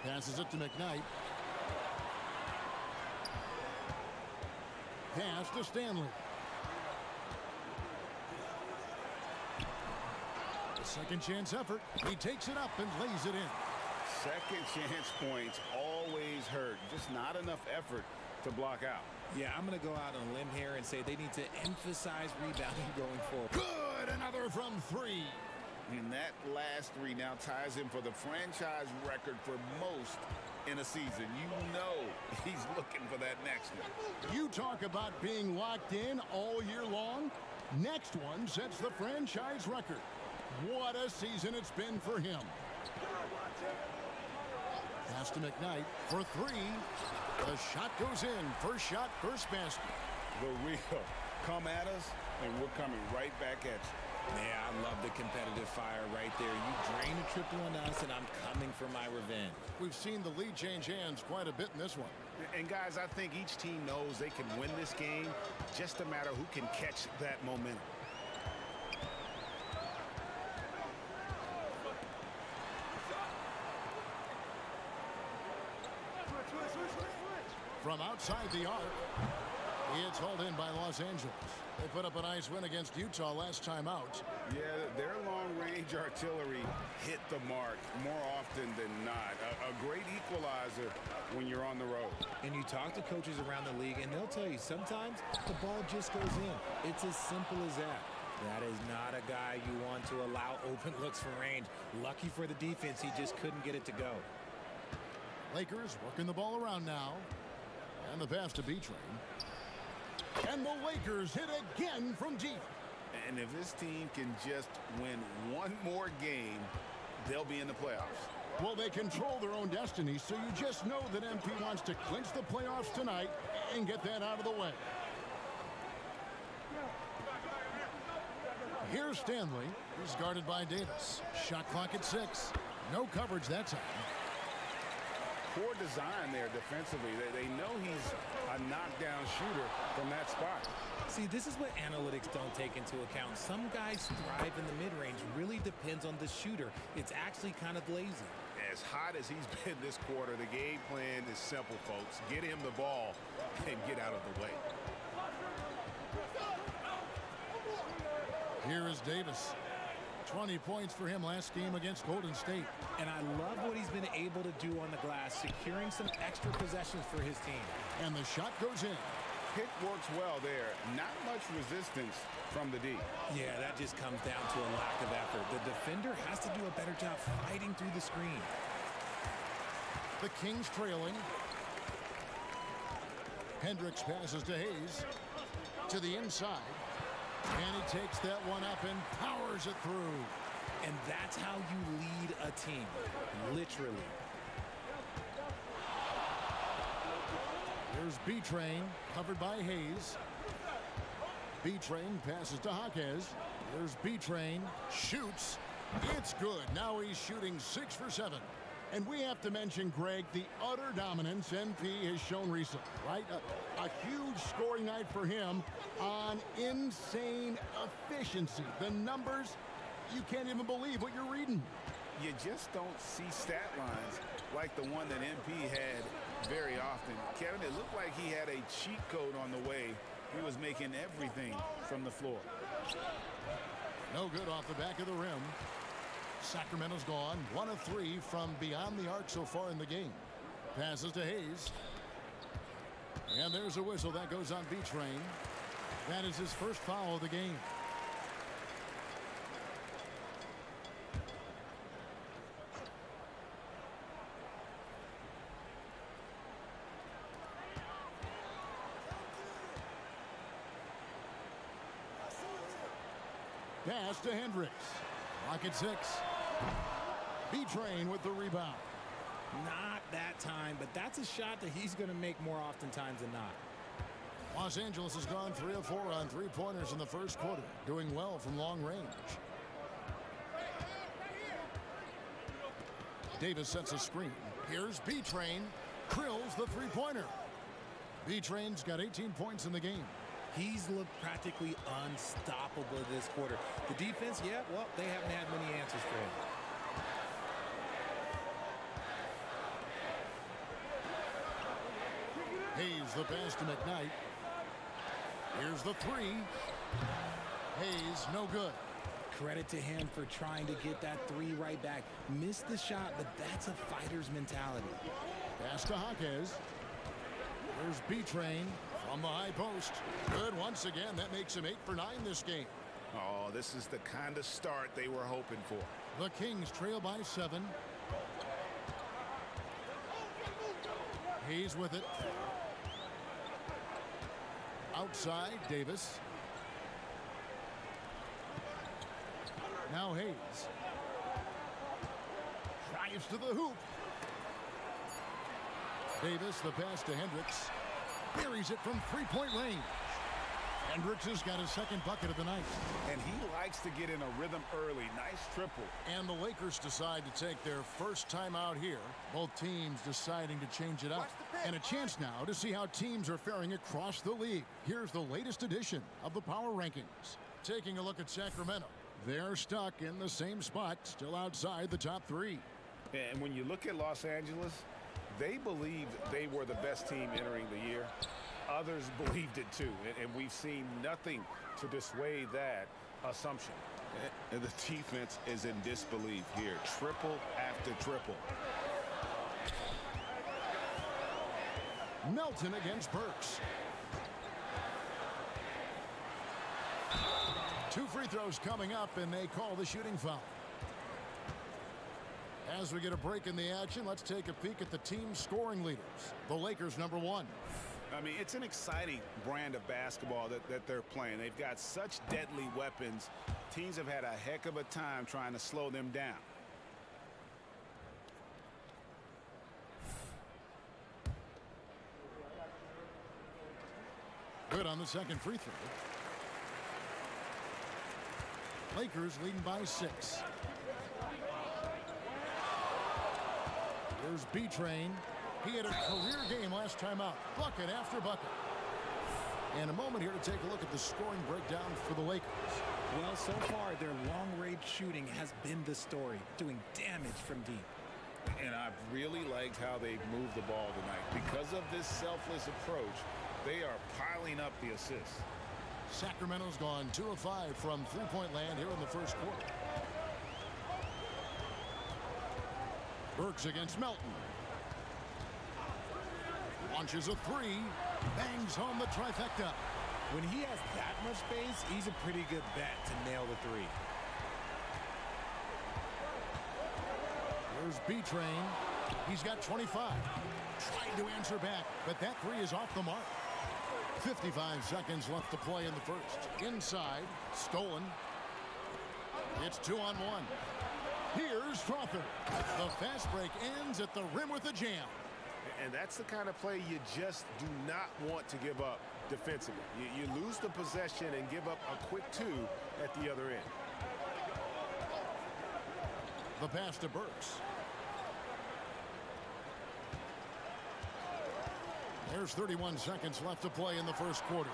Passes it to McKnight. Pass to Stanley. A second chance effort. He takes it up and lays it in. Second chance points always hurt. Just not enough effort to block out. Yeah, I'm going to go out on a limb here and say they need to emphasize rebounding going forward. Good. Another from three. And that last three now ties him for the franchise record for most in a season. You know he's looking for that next one. You talk about being locked in all year long. Next one sets the franchise record. What a season it's been for him. Pass to McKnight for three. The shot goes in. First shot, first basket. The real come at us, and we're coming right back at you. Yeah, I love the competitive fire right there. You drain a triple on us, and I'm coming for my revenge. We've seen the lead change hands quite a bit in this one. And, guys, I think each team knows they can win this game. Just a matter who can catch that momentum. From outside the arc, it's hauled in by Los Angeles. They put up a nice win against Utah last time out. Yeah, their long-range artillery hit the mark more often than not. A great equalizer when you're on the road. And you talk to coaches around the league, and they'll tell you sometimes the ball just goes in. It's as simple as that. That is not a guy you want to allow open looks from range. Lucky for the defense, he just couldn't get it to go. Lakers working the ball around now. And the pass to B-Train. And the Lakers hit again from deep. And if this team can just win one more game, they'll be in the playoffs. Well, they control their own destiny, so you just know that MP wants to clinch the playoffs tonight and get that out of the way. Here's Stanley. He's guarded by Davis. Shot clock at 6. No coverage that time. Poor design there defensively. They know he's a knockdown shooter from that spot. See, this is what analytics don't take into account. Some guys thrive in the mid-range. Really depends on the shooter. It's actually kind of lazy. As hot as he's been this quarter, the game plan is simple, folks. Get him the ball and get out of the way. Here is Davis. 20 points for him last game against Golden State. And I love what he's been able to do on the glass, securing some extra possessions for his team. And the shot goes in. Pick works well there. Not much resistance from the D. Yeah, that just comes down to a lack of effort. The defender has to do a better job fighting through the screen. The Kings trailing. Hendricks passes to Hayes. To the inside. And he takes that one up and powers it through. And that's how you lead a team, literally. There's B-Train, covered by Hayes. B-Train passes to Jaquez. There's B-Train, shoots. It's good. Now he's shooting 6 for 7. And we have to mention, Greg, the utter dominance MP has shown recently, right? A huge scoring night for him on insane efficiency. The numbers, you can't even believe what you're reading. You just don't see stat lines like the one that MP had very often. Kevin, it looked like he had a cheat code on the way. He was making everything from the floor. No good off the back of the rim. Sacramento's gone. 1 of 3 from beyond the arc so far in the game. Passes to Hayes. And there's a whistle that goes on B-Train. That is his first foul of the game. Pass to Hendricks. Lock at 6. B-Train with the rebound. Not that time, but that's a shot that he's going to make more oftentimes than not. Los Angeles has gone 3 of 4 on three-pointers in the first quarter, doing well from long range. Davis sets a screen. Here's B-Train. Krills the three-pointer. B-Train's got 18 points in the game. He's looked practically unstoppable this quarter. The defense, yeah, well, they haven't had many answers for him. Hayes the pass to McKnight. Here's the three. Hayes, no good. Credit to him for trying to get that three right back. Missed the shot, but that's a fighter's mentality. Pass to Jaquez. Here's B-Train from the high post. Good once again. That makes him 8 for 9 this game. Oh, this is the kind of start they were hoping for. The Kings trail by 7. Hayes with it. Outside, Davis. Now Hayes. Drives to the hoop. Davis, the pass to Hendricks. Buries it from three-point range. Hendricks has got his second bucket of the night. And he likes to get in a rhythm early. Nice triple. And the Lakers decide to take their first time out here. Both teams deciding to change it up. And a chance now to see how teams are faring across the league. Here's the latest edition of the Power Rankings. Taking a look at Sacramento. They're stuck in the same spot, still outside the top 3. And when you look at Los Angeles, they believed they were the best team entering the year. Others believed it too, and we've seen nothing to dissuade that assumption. And the defense is in disbelief here. Triple after triple. Melton against Burks. 2 free throws coming up, and they call the shooting foul. As we get a break in the action, let's take a peek at the team scoring leaders. The Lakers, number 1. I mean, it's an exciting brand of basketball that they're playing. They've got such deadly weapons. Teams have had a heck of a time trying to slow them down. Good on the second free throw. Lakers leading by 6. Here's B-Train. He had a career game last time out. Bucket after bucket. And a moment here to take a look at the scoring breakdown for the Lakers. Well, so far, their long-range shooting has been the story, doing damage from deep. And I've really liked how they've moved the ball tonight. Because of this selfless approach, they are piling up the assists. Sacramento's gone 2 of 5 from three-point land here in the first quarter. Burks against Melton. Launches a 3. Bangs home the trifecta. When he has that much space, he's a pretty good bet to nail the 3. Here's B-Train. He's got 25. Tried to answer back, but that 3 is off the mark. 55 seconds left to play in the first. Inside, stolen. It's 2-on-1. Here's Strawther. The fast break ends at the rim with a jam. And that's the kind of play you just do not want to give up defensively. You lose the possession and give up a quick 2 at the other end. The pass to Burks. There's 31 seconds left to play in the first quarter.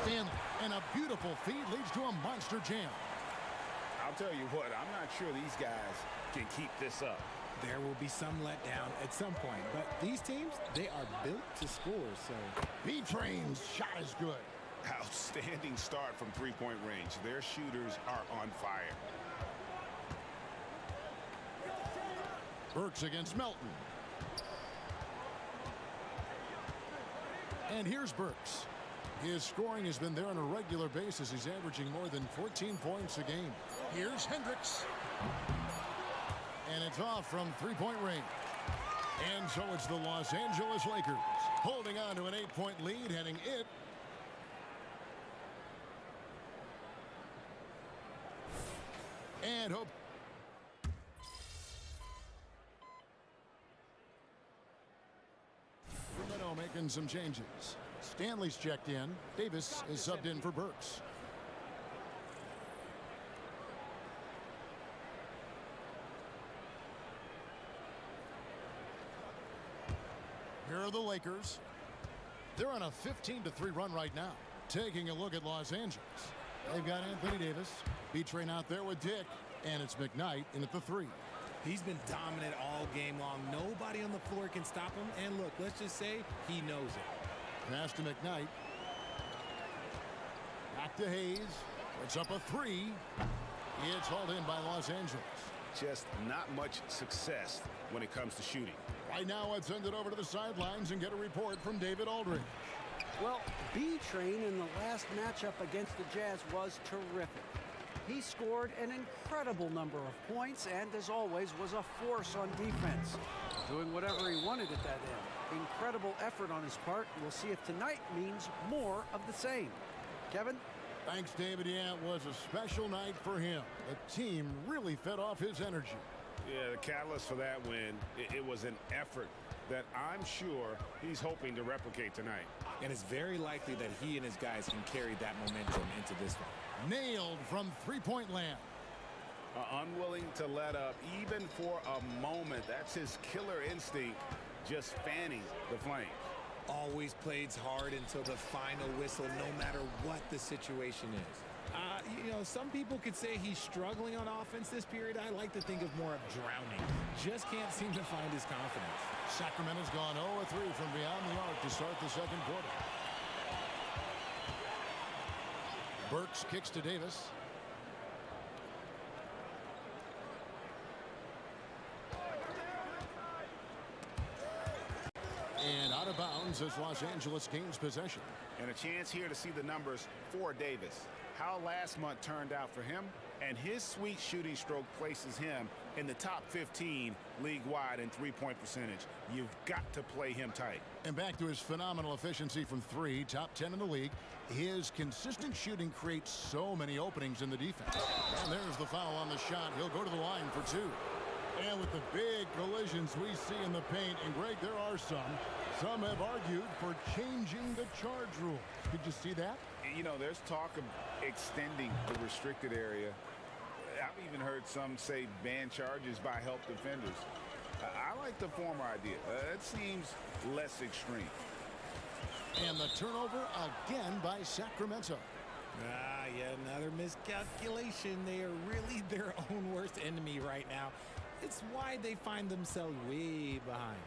Stanley, and a beautiful feed leads to a monster jam. I'll tell you what, I'm not sure these guys can keep this up. There will be some letdown at some point, but these teams, they are built to score, so. B-Train's shot is good. Outstanding start from three-point range. Their shooters are on fire. Burks against Melton. And here's Burks. His scoring has been there on a regular basis. He's averaging more than 14 points a game. Here's Hendricks. And it's off from three-point range. And so it's the Los Angeles Lakers holding on to an 8-point lead, heading it. And hope. Romano making some changes. Stanley's checked in. Davis is subbed in for Burks. Here are the Lakers. They're on a 15-3 run right now. Taking a look at Los Angeles. They've got Anthony Davis. B-Train out there with Dick. And it's McKnight in at the 3. He's been dominant all game long. Nobody on the floor can stop him. And look, let's just say he knows it. Pass to McKnight. Back to Hayes. It's up a three. It's hauled in by Los Angeles. Just not much success when it comes to shooting. Right now, let's send it over to the sidelines and get a report from David Aldridge. Well, B-Train in the last matchup against the Jazz was terrific. He scored an incredible number of points and, as always, was a force on defense, doing whatever he wanted at that end. Incredible effort on his part. We'll see if tonight means more of the same. Kevin? Thanks, David. Yeah, it was a special night for him. The team really fed off his energy. Yeah, the catalyst for that win, it was an effort that I'm sure he's hoping to replicate tonight. And it's very likely that he and his guys can carry that momentum into this one. Nailed from three-point land. Unwilling to let up even for a moment. That's his killer instinct, just fanning the flames. Always plays hard until the final whistle, no matter what the situation is. You know, some people could say he's struggling on offense this period. I like to think of more of drowning. Just can't seem to find his confidence. Sacramento's gone 0-3 from beyond the arc to start the second quarter. Burks kicks to Davis. And out of bounds as Los Angeles gains possession. And a chance here to see the numbers for Davis. How last month turned out for him, and his sweet shooting stroke places him in the top 15 league-wide in three-point percentage. You've got to play him tight. And back to his phenomenal efficiency from three, top 10 in the league. His consistent shooting creates so many openings in the defense. And there's the foul on the shot. He'll go to the line for two. And with the big collisions we see in the paint, and Greg, there are some have argued for changing the charge rule. Did you see that? You know, there's talk of extending the restricted area. I've even heard some say ban charges by help defenders. I like the former idea. It seems less extreme. And the turnover again by Sacramento. Yet another miscalculation. They are really their own worst enemy right now. It's why they find themselves way behind.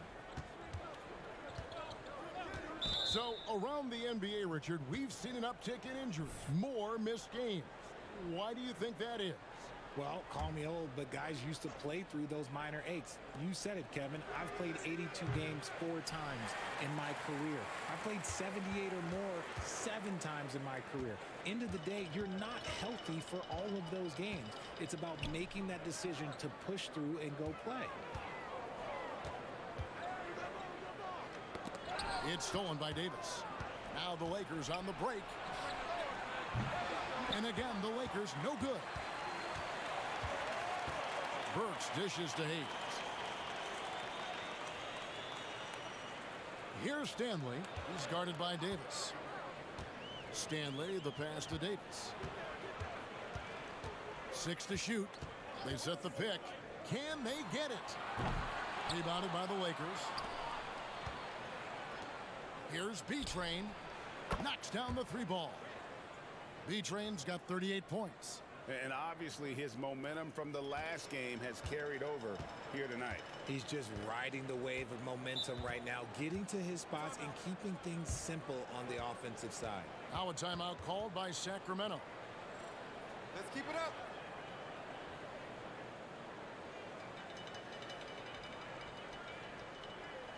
So around the NBA, Richard, we've seen an uptick in injuries, more missed games. Why do you think that is? Well, call me old, but guys used to play through those minor aches. You said it, Kevin. I've played 82 games 4 times in my career. I've played 78 or more 7 times in my career. End of the day, you're not healthy for all of those games. It's about making that decision to push through and go play. It's stolen by Davis. Now the Lakers on the break. And again, the Lakers no good. Burks dishes to Hayes. Here's Stanley. He's guarded by Davis. Stanley, the pass to Davis. 6 to shoot. They set the pick. Can they get it? Rebounded by the Lakers. Here's B-Train. Knocks down the 3 ball. B-Train's got 38 points. And obviously his momentum from the last game has carried over here tonight. He's just riding the wave of momentum right now, getting to his spots and keeping things simple on the offensive side. Now a timeout called by Sacramento. Let's keep it up.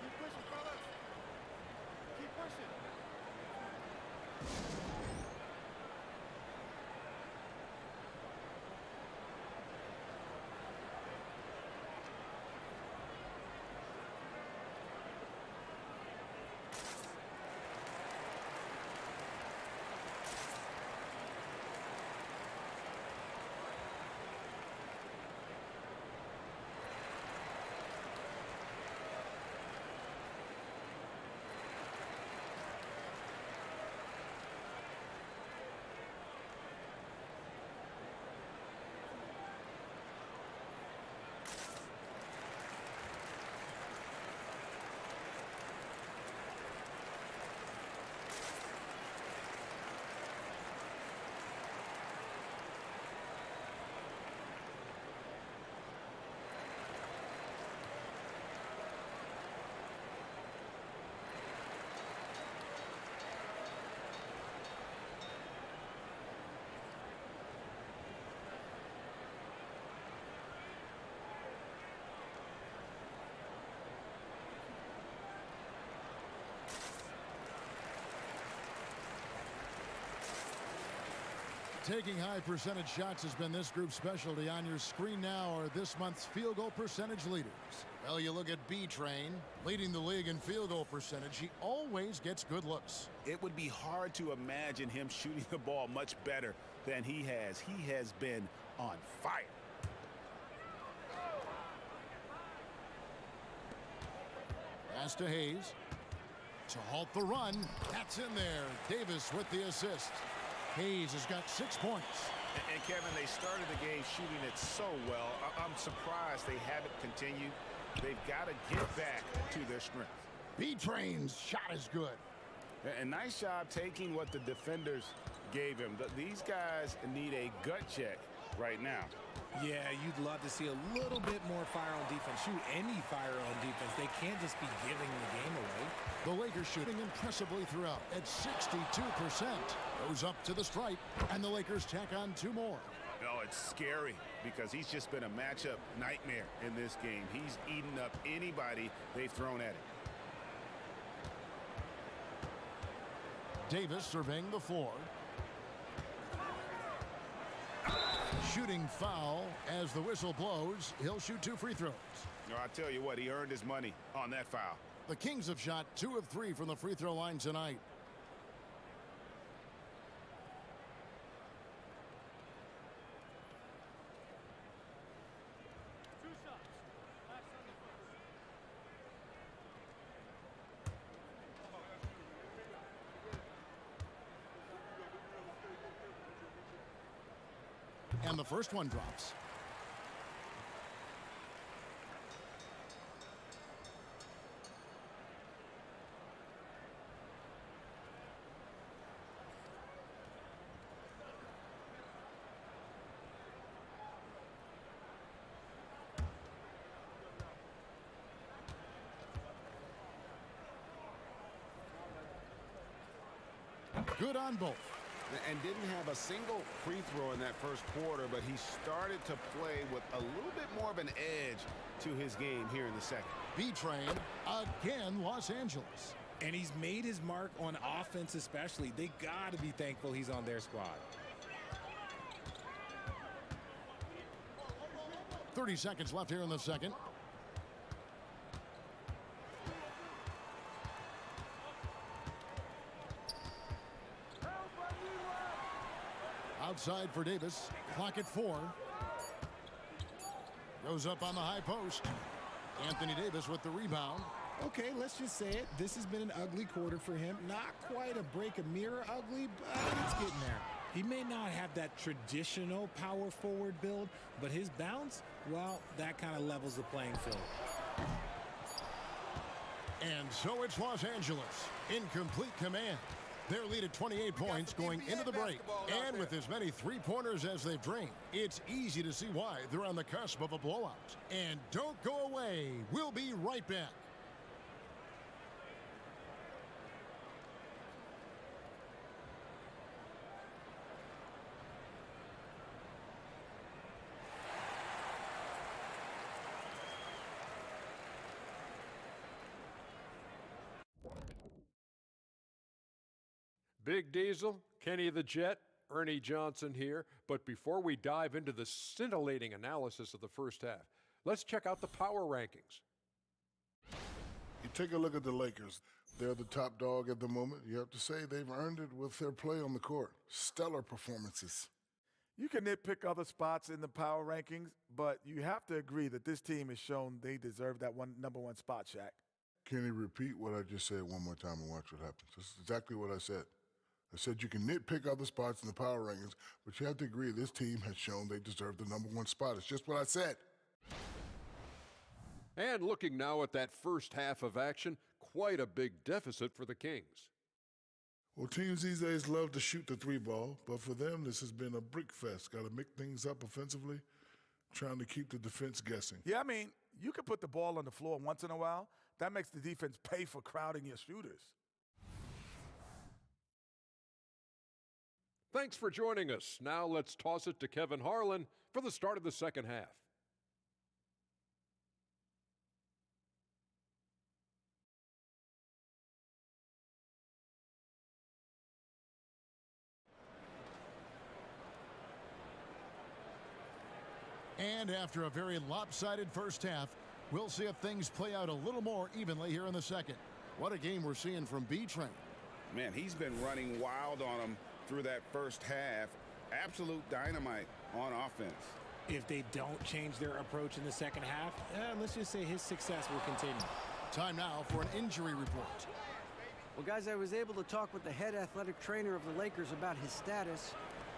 Keep pushing, fellas. Keep pushing. Taking high percentage shots has been this group's specialty. On your screen now are this month's field goal percentage leaders. Well, you look at B-Train, leading the league in field goal percentage. He always gets good looks. It would be hard to imagine him shooting the ball much better than he has. He has been on fire. Pass to Hayes to halt the run. That's in there. Davis with the assist. Hayes has got 6 points. And Kevin, they started the game shooting it so well. I'm surprised they haven't continued. They've got to get back to their strength. B-Train's shot is good. And nice job taking what the defenders gave him. These guys need a gut check right now. Yeah, you'd love to see a little bit more fire on defense. Shoot any fire on defense. They can't just be giving the game away. The Lakers shooting impressively throughout at 62%. Goes up to the stripe, and the Lakers tack on 2 more. No, it's scary because he's just been a matchup nightmare in this game. He's eaten up anybody they've thrown at him. Davis surveying the floor. Shooting foul as the whistle blows. He'll shoot 2 free throws. No, I tell you what, he earned his money on that foul. The Kings have shot 2 of 3 from the free throw line tonight. And the first one drops. Good on both. And didn't have a single free throw in that first quarter, but he started to play with a little bit more of an edge to his game here in the second. B-Train again, Los Angeles. And he's made his mark on offense especially. They got to be thankful he's on their squad. 30 seconds left here in the second. Outside for Davis. Clock at 4. Goes up on the high post. Anthony Davis with the rebound. Okay, let's just say it. This has been an ugly quarter for him. Not quite a break a mirror ugly, but it's getting there. He may not have that traditional power forward build, but his bounce, well, that kind of levels the playing field. And so it's Los Angeles in complete command. Their lead at 28 points going into the break. And with as many three-pointers as they've drained, it's easy to see why they're on the cusp of a blowout. And don't go away. We'll be right back. Big Diesel, Kenny the Jet, Ernie Johnson here. But before we dive into the scintillating analysis of the first half, let's check out the power rankings. You take a look at the Lakers. They're the top dog at the moment. You have to say they've earned it with their play on the court. Stellar performances. You can nitpick other spots in the power rankings, but you have to agree that this team has shown they deserve that number one spot, Shaq. Kenny, repeat what I just said one more time and watch what happens. This is exactly what I said. I said you can nitpick other spots in the power rankings, but you have to agree this team has shown they deserve the number one spot. It's just what I said. And looking now at that first half of action, quite a big deficit for the Kings. Well, teams these days love to shoot the three ball, but for them, this has been a brick fest. Got to make things up offensively, trying to keep the defense guessing. Yeah, I mean, you can put the ball on the floor once in a while. That makes the defense pay for crowding your shooters. Thanks for joining us. Now let's toss it to Kevin Harlan for the start of the second half. And after a very lopsided first half, we'll see if things play out a little more evenly here in the second. What a game we're seeing from B-Train. Man, he's been running wild on them through that first half. Absolute dynamite on offense. If they don't change their approach in the second half, let's just say his success will continue. Time now for an injury report. Well, guys, I was able to talk with the head athletic trainer of the Lakers about his status.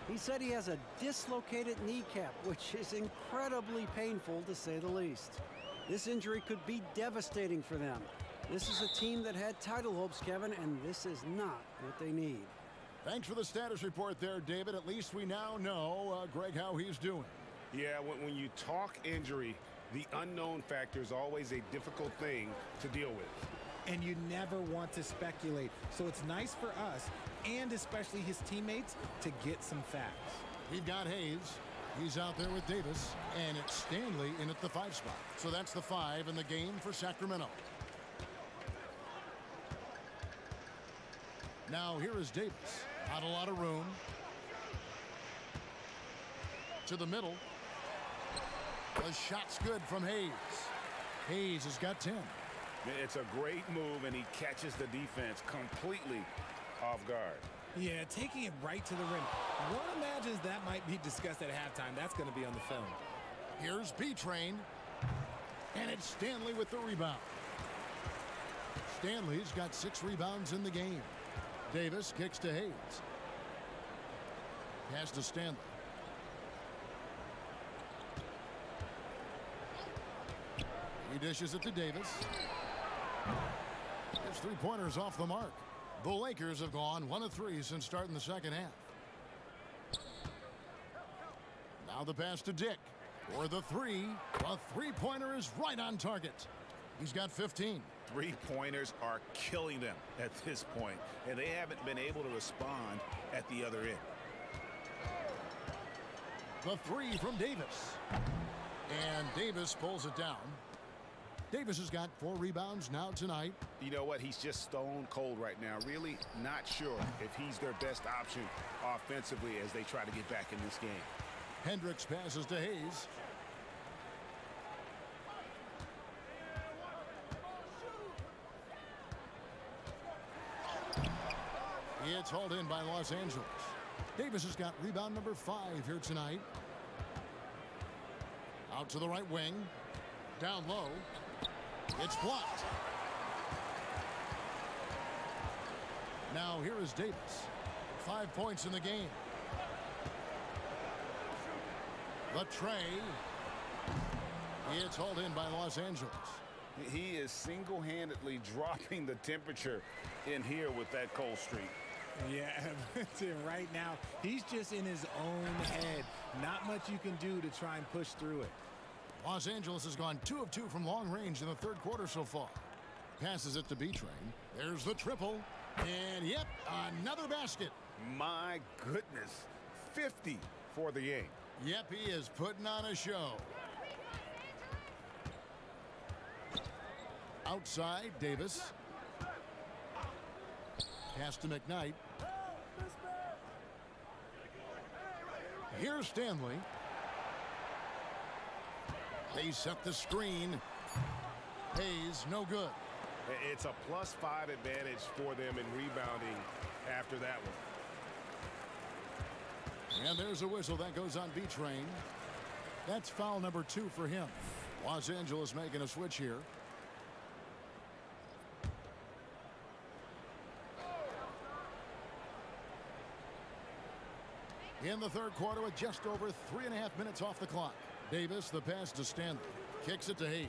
He said he has a dislocated kneecap, which is incredibly painful to say the least. This injury could be devastating for them. This is a team that had title hopes, Kevin, and this is not what they need. Thanks for the status report there, David. At least we now know, Greg, how he's doing. Yeah, when you talk injury, the unknown factor is always a difficult thing to deal with. And you never want to speculate. So it's nice for us, and especially his teammates, to get some facts. We've got Hayes. He's out there with Davis. And it's Stanley in at the 5 spot. So that's the 5 in the game for Sacramento. Now here is Davis. Not a lot of room. To the middle. The shot's good from Hayes. Hayes has got 10. It's a great move, and he catches the defense completely off guard. Yeah, taking it right to the rim. One imagines that might be discussed at halftime. That's going to be on the film. Here's B-Train. And it's Stanley with the rebound. Stanley's got 6 rebounds in the game. Davis kicks to Hayes. Pass to Stanley. He dishes it to Davis. His 3-pointers off the mark. The Lakers have gone 1 of 3 since starting the second half. Now the pass to Dick. For the 3. A 3-pointer is right on target. He's got 15. 3-pointers are killing them at this point, and they haven't been able to respond at the other end. The 3 from Davis. And Davis pulls it down. Davis has got 4 rebounds now tonight. You know what? He's just stone cold right now. Really not sure if he's their best option offensively as they try to get back in this game. Hendricks passes to Hayes. It's hauled in by Los Angeles. Davis has got rebound number 5 here tonight. Out to the right wing. Down low. It's blocked. Now here is Davis. 5 points in the game. The tray. It's hauled in by Los Angeles. He is single-handedly dropping the temperature in here with that cold streak. Yeah, Tim, right now, he's just in his own head. Not much you can do to try and push through it. Los Angeles has gone 2 of 2 from long range in the third quarter so far. Passes it to B-Train. There's the triple. And, yep, another basket. My goodness. 50 for the game. Yep, he is putting on a show. Outside, Davis. Pass to McKnight. Here's Stanley. They set the screen. Hayes, no good. It's a +5 advantage for them in rebounding after that one. And there's a whistle that goes on B-Train. That's foul number 2 for him. Los Angeles making a switch here. In the third quarter with just over 3.5 minutes off the clock. Davis, the pass to Stanley. Kicks it to Hayes.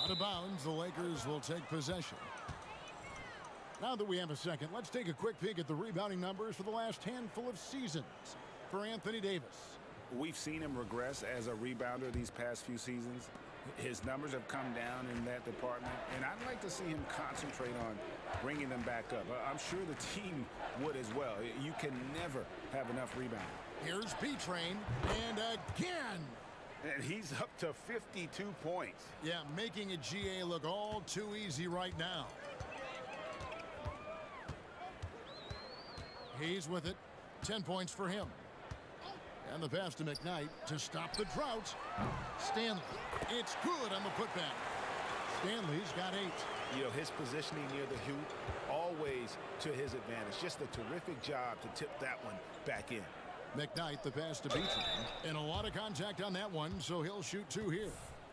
Out of bounds, the Lakers will take possession. Now that we have a second, let's take a quick peek at the rebounding numbers for the last handful of seasons for Anthony Davis. We've seen him regress as a rebounder these past few seasons. His numbers have come down in that department, and I'd like to see him concentrate on bringing them back up. I'm sure the team would as well. You can never have enough rebounding. Here's B-Train, and again. And he's up to 52 points. Yeah, making a GA look all too easy right now. Hayes with it. 10 points for him. And the pass to McKnight to stop the drought. Stanley. It's good on the putback. Stanley's got 8. You know, his positioning near the hoop, always to his advantage. Just a terrific job to tip that one back in. McKnight, the pass to Beaton. And a lot of contact on that one, so he'll shoot 2 here.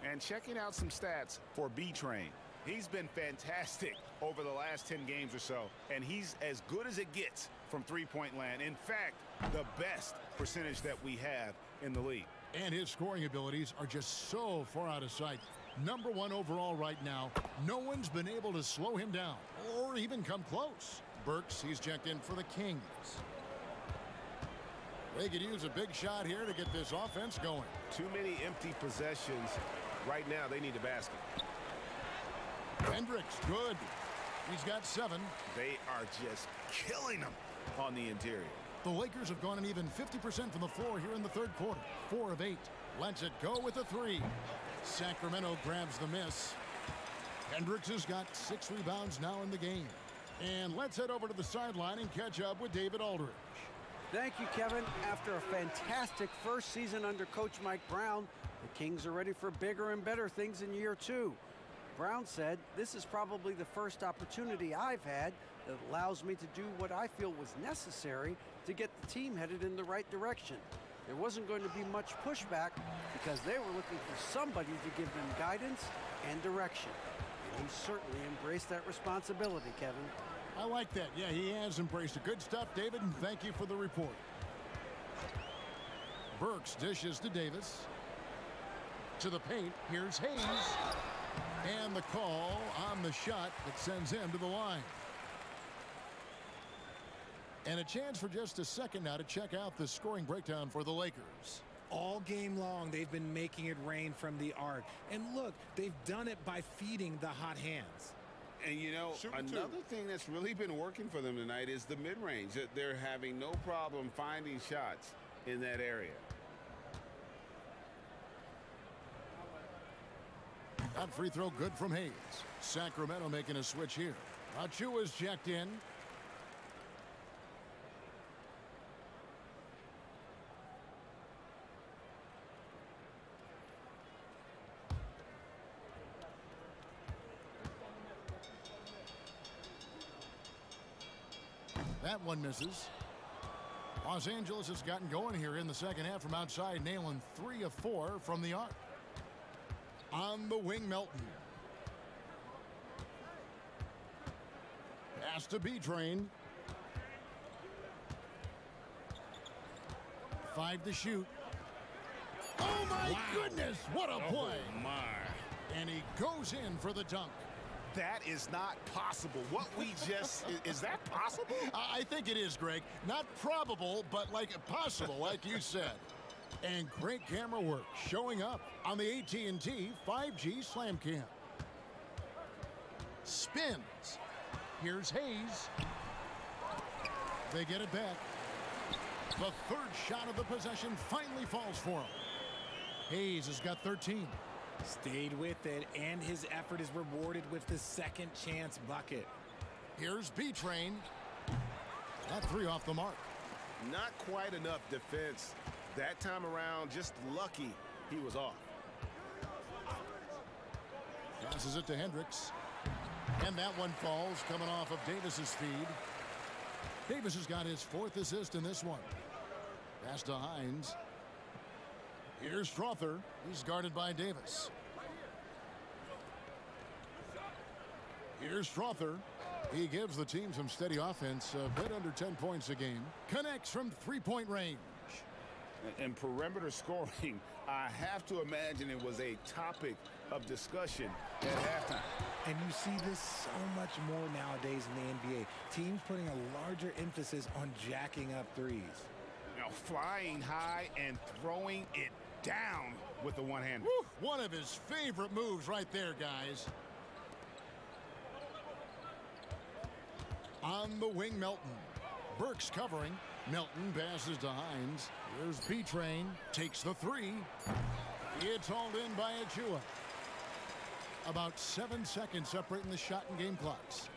And checking out some stats for B-Train. He's been fantastic over the last 10 games or so, and he's as good as it gets from three-point land. In fact, the best percentage that we have in the league. And his scoring abilities are just so far out of sight. Number 1 overall right now. No one's been able to slow him down or even come close. Burks, he's checked in for the Kings. They could use a big shot here to get this offense going. Too many empty possessions. Right now, they need a basket. Hendricks, good. He's got 7. They are just killing them on the interior. The Lakers have gone an even 50% from the floor here in the third quarter. 4 of 8. Lets it go with a 3. Sacramento grabs the miss. Hendricks has got 6 rebounds now in the game. And let's head over to the sideline and catch up with David Aldridge. Thank you, Kevin. After a fantastic first season under Coach Mike Brown, the Kings are ready for bigger and better things in year 2. Brown said, "This is probably the first opportunity I've had that allows me to do what I feel was necessary to get the team headed in the right direction. There wasn't going to be much pushback because they were looking for somebody to give them guidance and direction." And he certainly embraced that responsibility, Kevin. I like that. Yeah, he has embraced it. Good stuff, David, and thank you for the report. Burks dishes to Davis. To the paint, here's Hayes. And the call on the shot that sends him to the line. And a chance for just a second now to check out the scoring breakdown for the Lakers. All game long, they've been making it rain from the arc. And look, they've done it by feeding the hot hands. And, you know, another thing that's really been working for them tonight is the mid-range. They're having no problem finding shots in that area. That free throw good from Hayes. Sacramento making a switch here. Achua's checked in. That one misses. Los Angeles has gotten going here in the second half from outside, nailing 3 of 4 from the arc. On the wing, Melton. Pass to B-Train. 5 to shoot. Oh, my goodness. What a play. My. And he goes in for the dunk. That is not possible. What we just, is that possible? I think it is, Greg. Not probable, but like possible, like you said. And great camera work showing up on the AT&T 5G Slam Cam. Spins. Here's Hayes. They get it back. The third shot of the possession finally falls for him. Hayes has got 13. Stayed with it, and his effort is rewarded with the second chance bucket. Here's B-Train. That 3 off the mark. Not quite enough defense. That time around, just lucky he was off. Passes it to Hendricks. And that one falls coming off of Davis's feed. Davis has got his 4th assist in this one. Pass to Hines. Here's Strother. He's guarded by Davis. Here's Strother. He gives the team some steady offense, a bit under 10 points a game. Connects from 3-point range. And perimeter scoring, I have to imagine it was a topic of discussion at halftime. And you see this so much more nowadays in the NBA. Teams putting a larger emphasis on jacking up threes. You know, flying high and throwing it down with the one-hander. One of his favorite moves right there, guys. On the wing, Melton. Burks covering. Melton passes to Hines. Here's B-Train. Takes the 3. It's hauled in by Achua. About 7 seconds separating the shot and game clocks.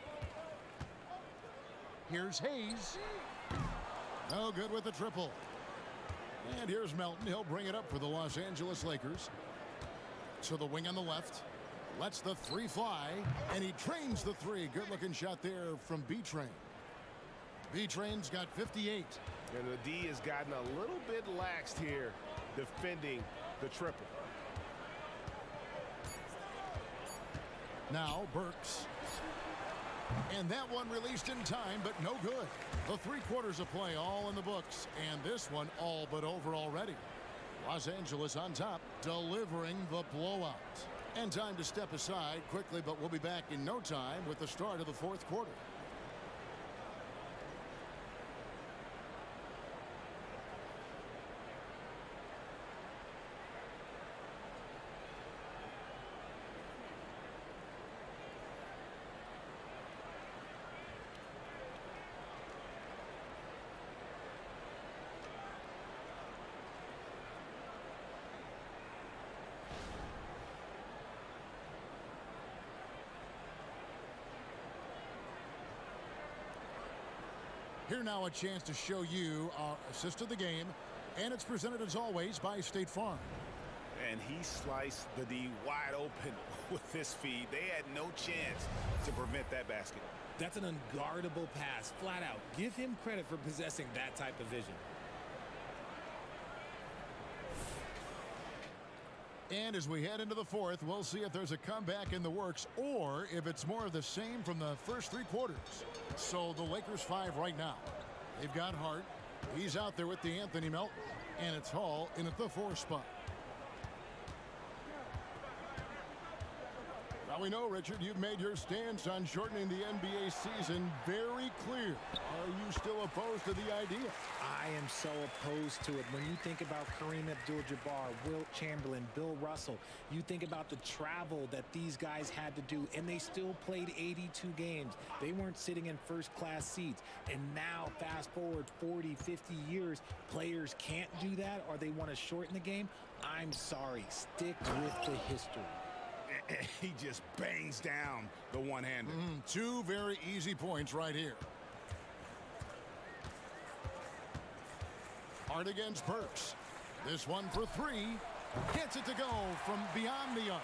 Here's Hayes. No good with the triple. And here's Melton. He'll bring it up for the Los Angeles Lakers. To the wing on the left. Lets the three fly. And he trains the three. Good-looking shot there from B-Train. B-Train's got 58. And the D has gotten a little bit laxed here defending the triple. Now Burks. And that one released in time, but no good. The 3 quarters of play all in the books. And this one all but over already. Los Angeles on top, delivering the blowout. And time to step aside quickly, but we'll be back in no time with the start of the 4th quarter. Here now a chance to show you our assist of the game, and it's presented as always by State Farm. And he sliced the D wide open with this feed. They had no chance to prevent that basket. That's an unguardable pass, flat out. Give him credit for possessing that type of vision. And as we head into the 4th, we'll see if there's a comeback in the works or if it's more of the same from the first 3 quarters. So the Lakers 5 right now. They've got Hart. He's out there with the Anthony Melton. And it's Hall in at the 4 spot. Now we know, Richard, you've made your stance on shortening the NBA season very clear. Are you still opposed to the idea? I am so opposed to it. When you think about Kareem Abdul-Jabbar, Wilt Chamberlain, Bill Russell, you think about the travel that these guys had to do, and they still played 82 games. They weren't sitting in first-class seats. And now, fast forward 40, 50 years, players can't do that or they want to shorten the game. I'm sorry. Stick with the history. He just bangs down the one-hander. 2 very easy points right here. Hart against Burks. This one for 3. Gets it to go from beyond the arc.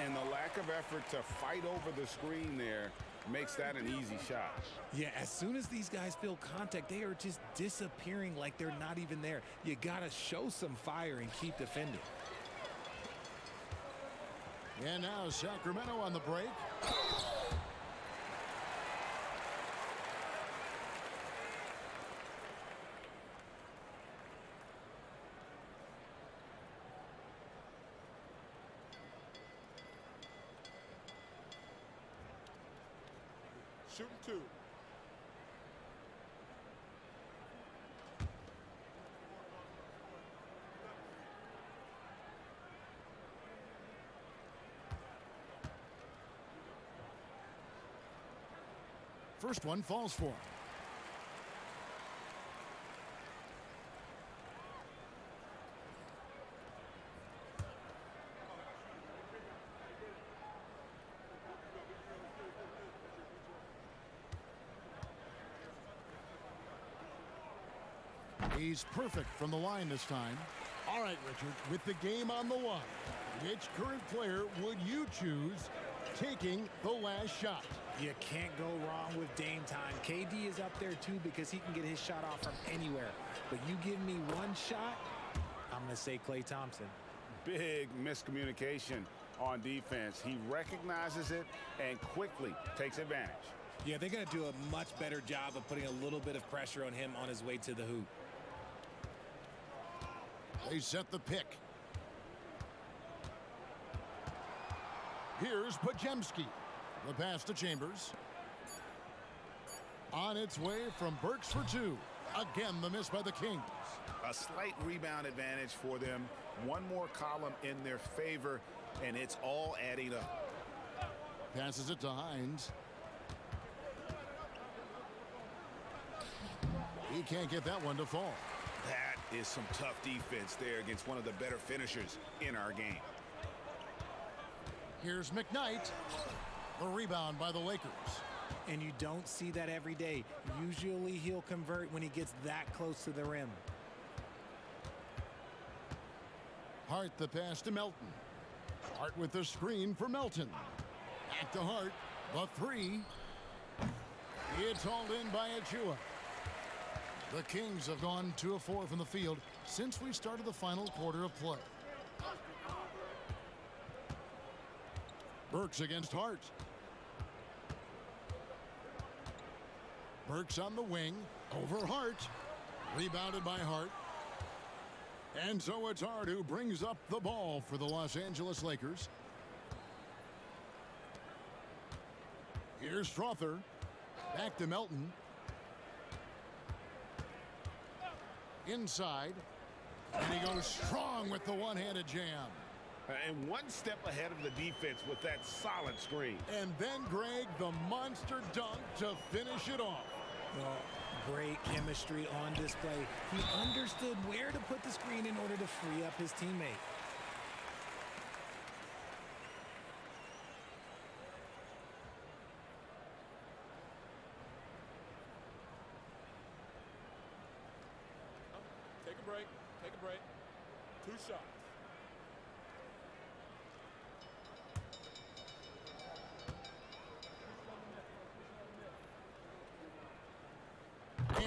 And the lack of effort to fight over the screen there makes that an easy shot. Yeah, as soon as these guys feel contact, they are just disappearing like they're not even there. You got to show some fire and keep defending. And now Sacramento on the break. Shooting 2. First one falls for him. He's perfect from the line this time. All right, Richard, with the game on the line, which current player would you choose taking the last shot? You can't go wrong with Dame time. KD is up there too because he can get his shot off from anywhere. But you give me one shot, I'm going to say Klay Thompson. Big miscommunication on defense. He recognizes it and quickly takes advantage. Yeah, they're going to do a much better job of putting a little bit of pressure on him on his way to the hoop. They set the pick. Here's Podziemski. The pass to Chambers. On its way from Burks for 2. Again, the miss by the Kings. A slight rebound advantage for them. One more column in their favor, and it's all adding up. Passes it to Hines. He can't get that one to fall. That is some tough defense there against one of the better finishers in our game. Here's McKnight. The rebound by the Lakers. And you don't see that every day. Usually he'll convert when he gets that close to the rim. Hart the pass to Melton. Hart with the screen for Melton. Back to Hart. The three. It's hauled in by Achua. The Kings have gone 2 of 4 from the field since we started the final quarter of play. Burks against Hart. Burks on the wing. Over Hart. Rebounded by Hart. And so it's Hart who brings up the ball for the Los Angeles Lakers. Here's Strother. Back to Melton. Inside. And he goes strong with the one-handed jam. And one step ahead of the defense with that solid screen. And then, Greg, the monster dunk to finish it off. Well, great chemistry on display. He understood where to put the screen in order to free up his teammate. Take a break. Take a break. 2 shots.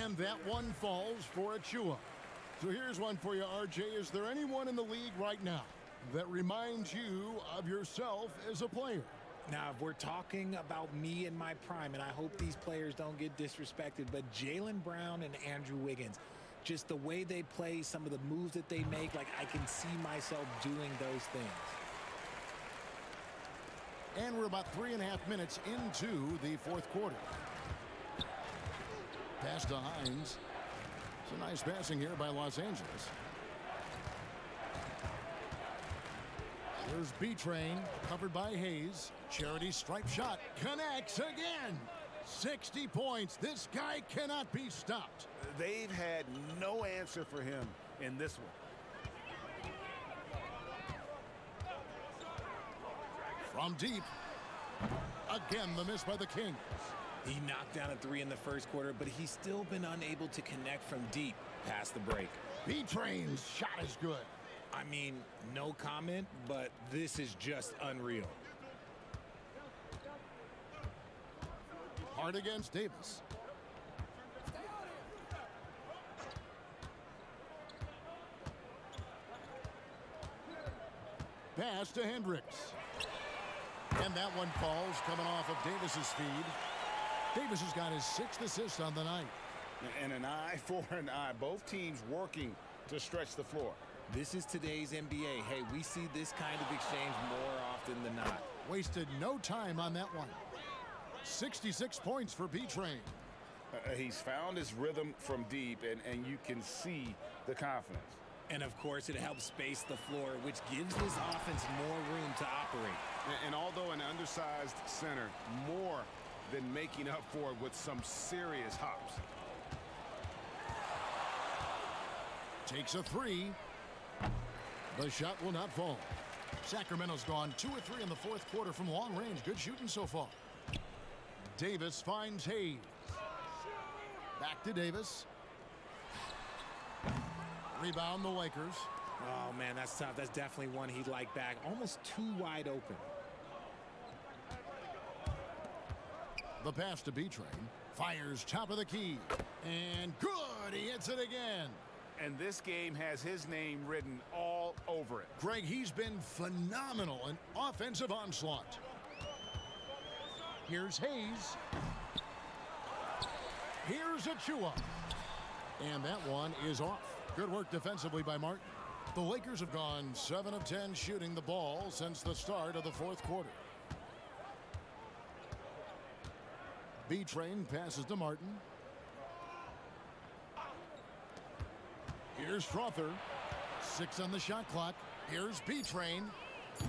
And that one falls for Achua. So here's one for you, RJ. Is there anyone in the league right now that reminds you of yourself as a player? Now, if we're talking about me in my prime, and I hope these players don't get disrespected, but Jaylen Brown and Andrew Wiggins, just the way they play, some of the moves that they make, like I can see myself doing those things. And we're about 3.5 minutes into the fourth quarter. Pass to Hines. It's a nice passing here by Los Angeles. There's B-Train, covered by Hayes. Charity stripe shot connects again. 60 points. This guy cannot be stopped. They've had no answer for him in this one. From deep. Again, the miss by the Kings. He knocked down a 3 in the first quarter, but he's still been unable to connect from deep past the break. B-Train's shot is good. I mean, no comment, but this is just unreal. Hard against Davis. Pass to Hendricks. And that one falls coming off of Davis's feed. Davis has got his 6th assist on the night. And an eye for an eye. Both teams working to stretch the floor. This is today's NBA. Hey, we see this kind of exchange more often than not. Wasted no time on that one. 66 points for B-Train. He's found his rhythm from deep, and you can see the confidence. And, of course, it helps space the floor, which gives this offense more room to operate. And although an undersized center, more than making up for it with some serious hops. Takes a 3. The shot will not fall. Sacramento's gone 2 of 3 in the fourth quarter from long range. Good shooting so far. Davis finds Hayes. Back to Davis. Rebound the Lakers. Oh, man, that's tough. That's definitely one he'd like back. Almost too wide open. The pass to B-Train. Fires top of the key. And good. He hits it again. And this game has his name written all over it. Greg, he's been phenomenal in offensive onslaught. Here's Hayes. Here's Achua. And that one is off. Good work defensively by Martin. The Lakers have gone 7 of 10 shooting the ball since the start of the fourth quarter. B-Train passes to Martin. Here's Strother. 6 on the shot clock. Here's B-Train.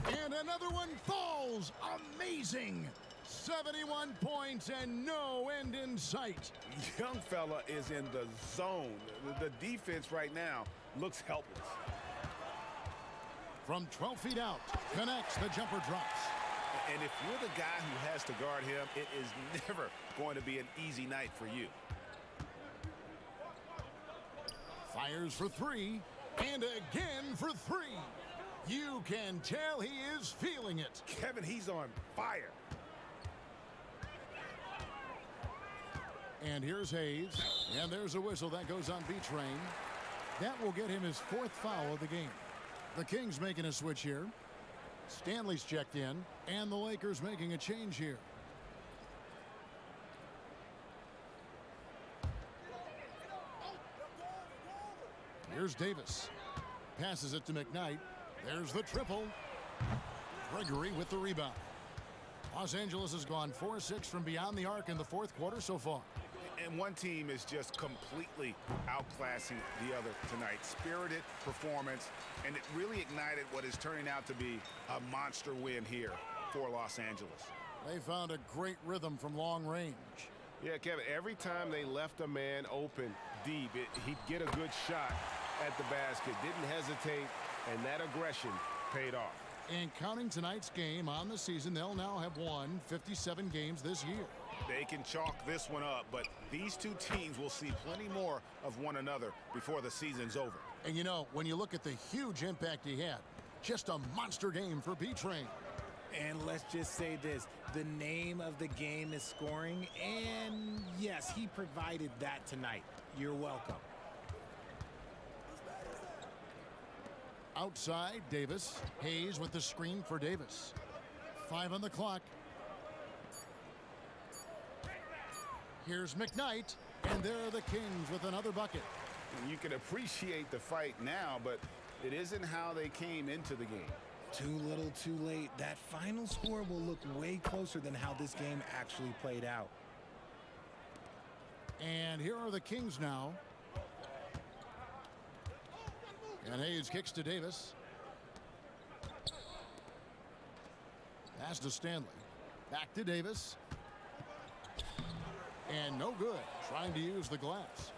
And another one falls. Amazing. 71 points and no end in sight. Young fella is in the zone. The defense right now looks helpless. From 12 feet out, connects, the jumper drops. And if you're the guy who has to guard him, it is never going to be an easy night for you. Fires for 3, and again for 3. You can tell he is feeling it. Kevin, he's on fire. And here's Hayes. And there's a whistle that goes on B-Train. That will get him his 4th foul of the game. The Kings making a switch here. Stanley's checked in. And the Lakers making a change here. Here's Davis. Passes it to McKnight. There's the triple. Gregory with the rebound. Los Angeles has gone 4-6 from beyond the arc in the 4th quarter so far. And one team is just completely outclassing the other tonight. Spirited performance, and it really ignited what is turning out to be a monster win here for Los Angeles. They found a great rhythm from long range. Yeah, Kevin, every time they left a man open deep, he'd get a good shot at the basket. Didn't hesitate, and that aggression paid off. And counting tonight's game on the season, they'll now have won 57 games this year. They can chalk this one up, but these two teams will see plenty more of one another before the season's over. And you know, when you look at the huge impact he had, just a monster game for B-Train. And let's just say this, the name of the game is scoring, and yes, he provided that tonight. You're welcome. Outside, Davis. Hayes with the screen for Davis. 5 on the clock. Here's McKnight, and there are the Kings with another bucket. And you can appreciate the fight now, but it isn't how they came into the game. Too little, too late. That final score will look way closer than how this game actually played out. And here are the Kings now. And Hayes kicks to Davis. Pass to Stanley. Back to Davis. And no good. Trying to use the glass.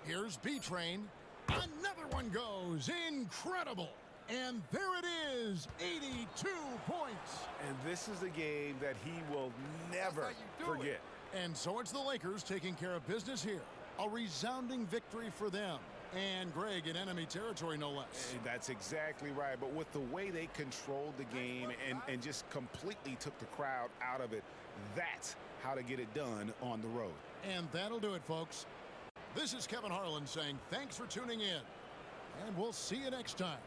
Here's B-Train. Another one goes. Incredible. And there it is. 82 points. And this is a game that he will never forget. And so it's the Lakers taking care of business here. A resounding victory for them. And Greg in enemy territory, no less. And that's exactly right. But with the way they controlled the game and just completely took the crowd out of it, that's how to get it done on the road. And that'll do it, folks. This is Kevin Harlan saying thanks for tuning in. And we'll see you next time.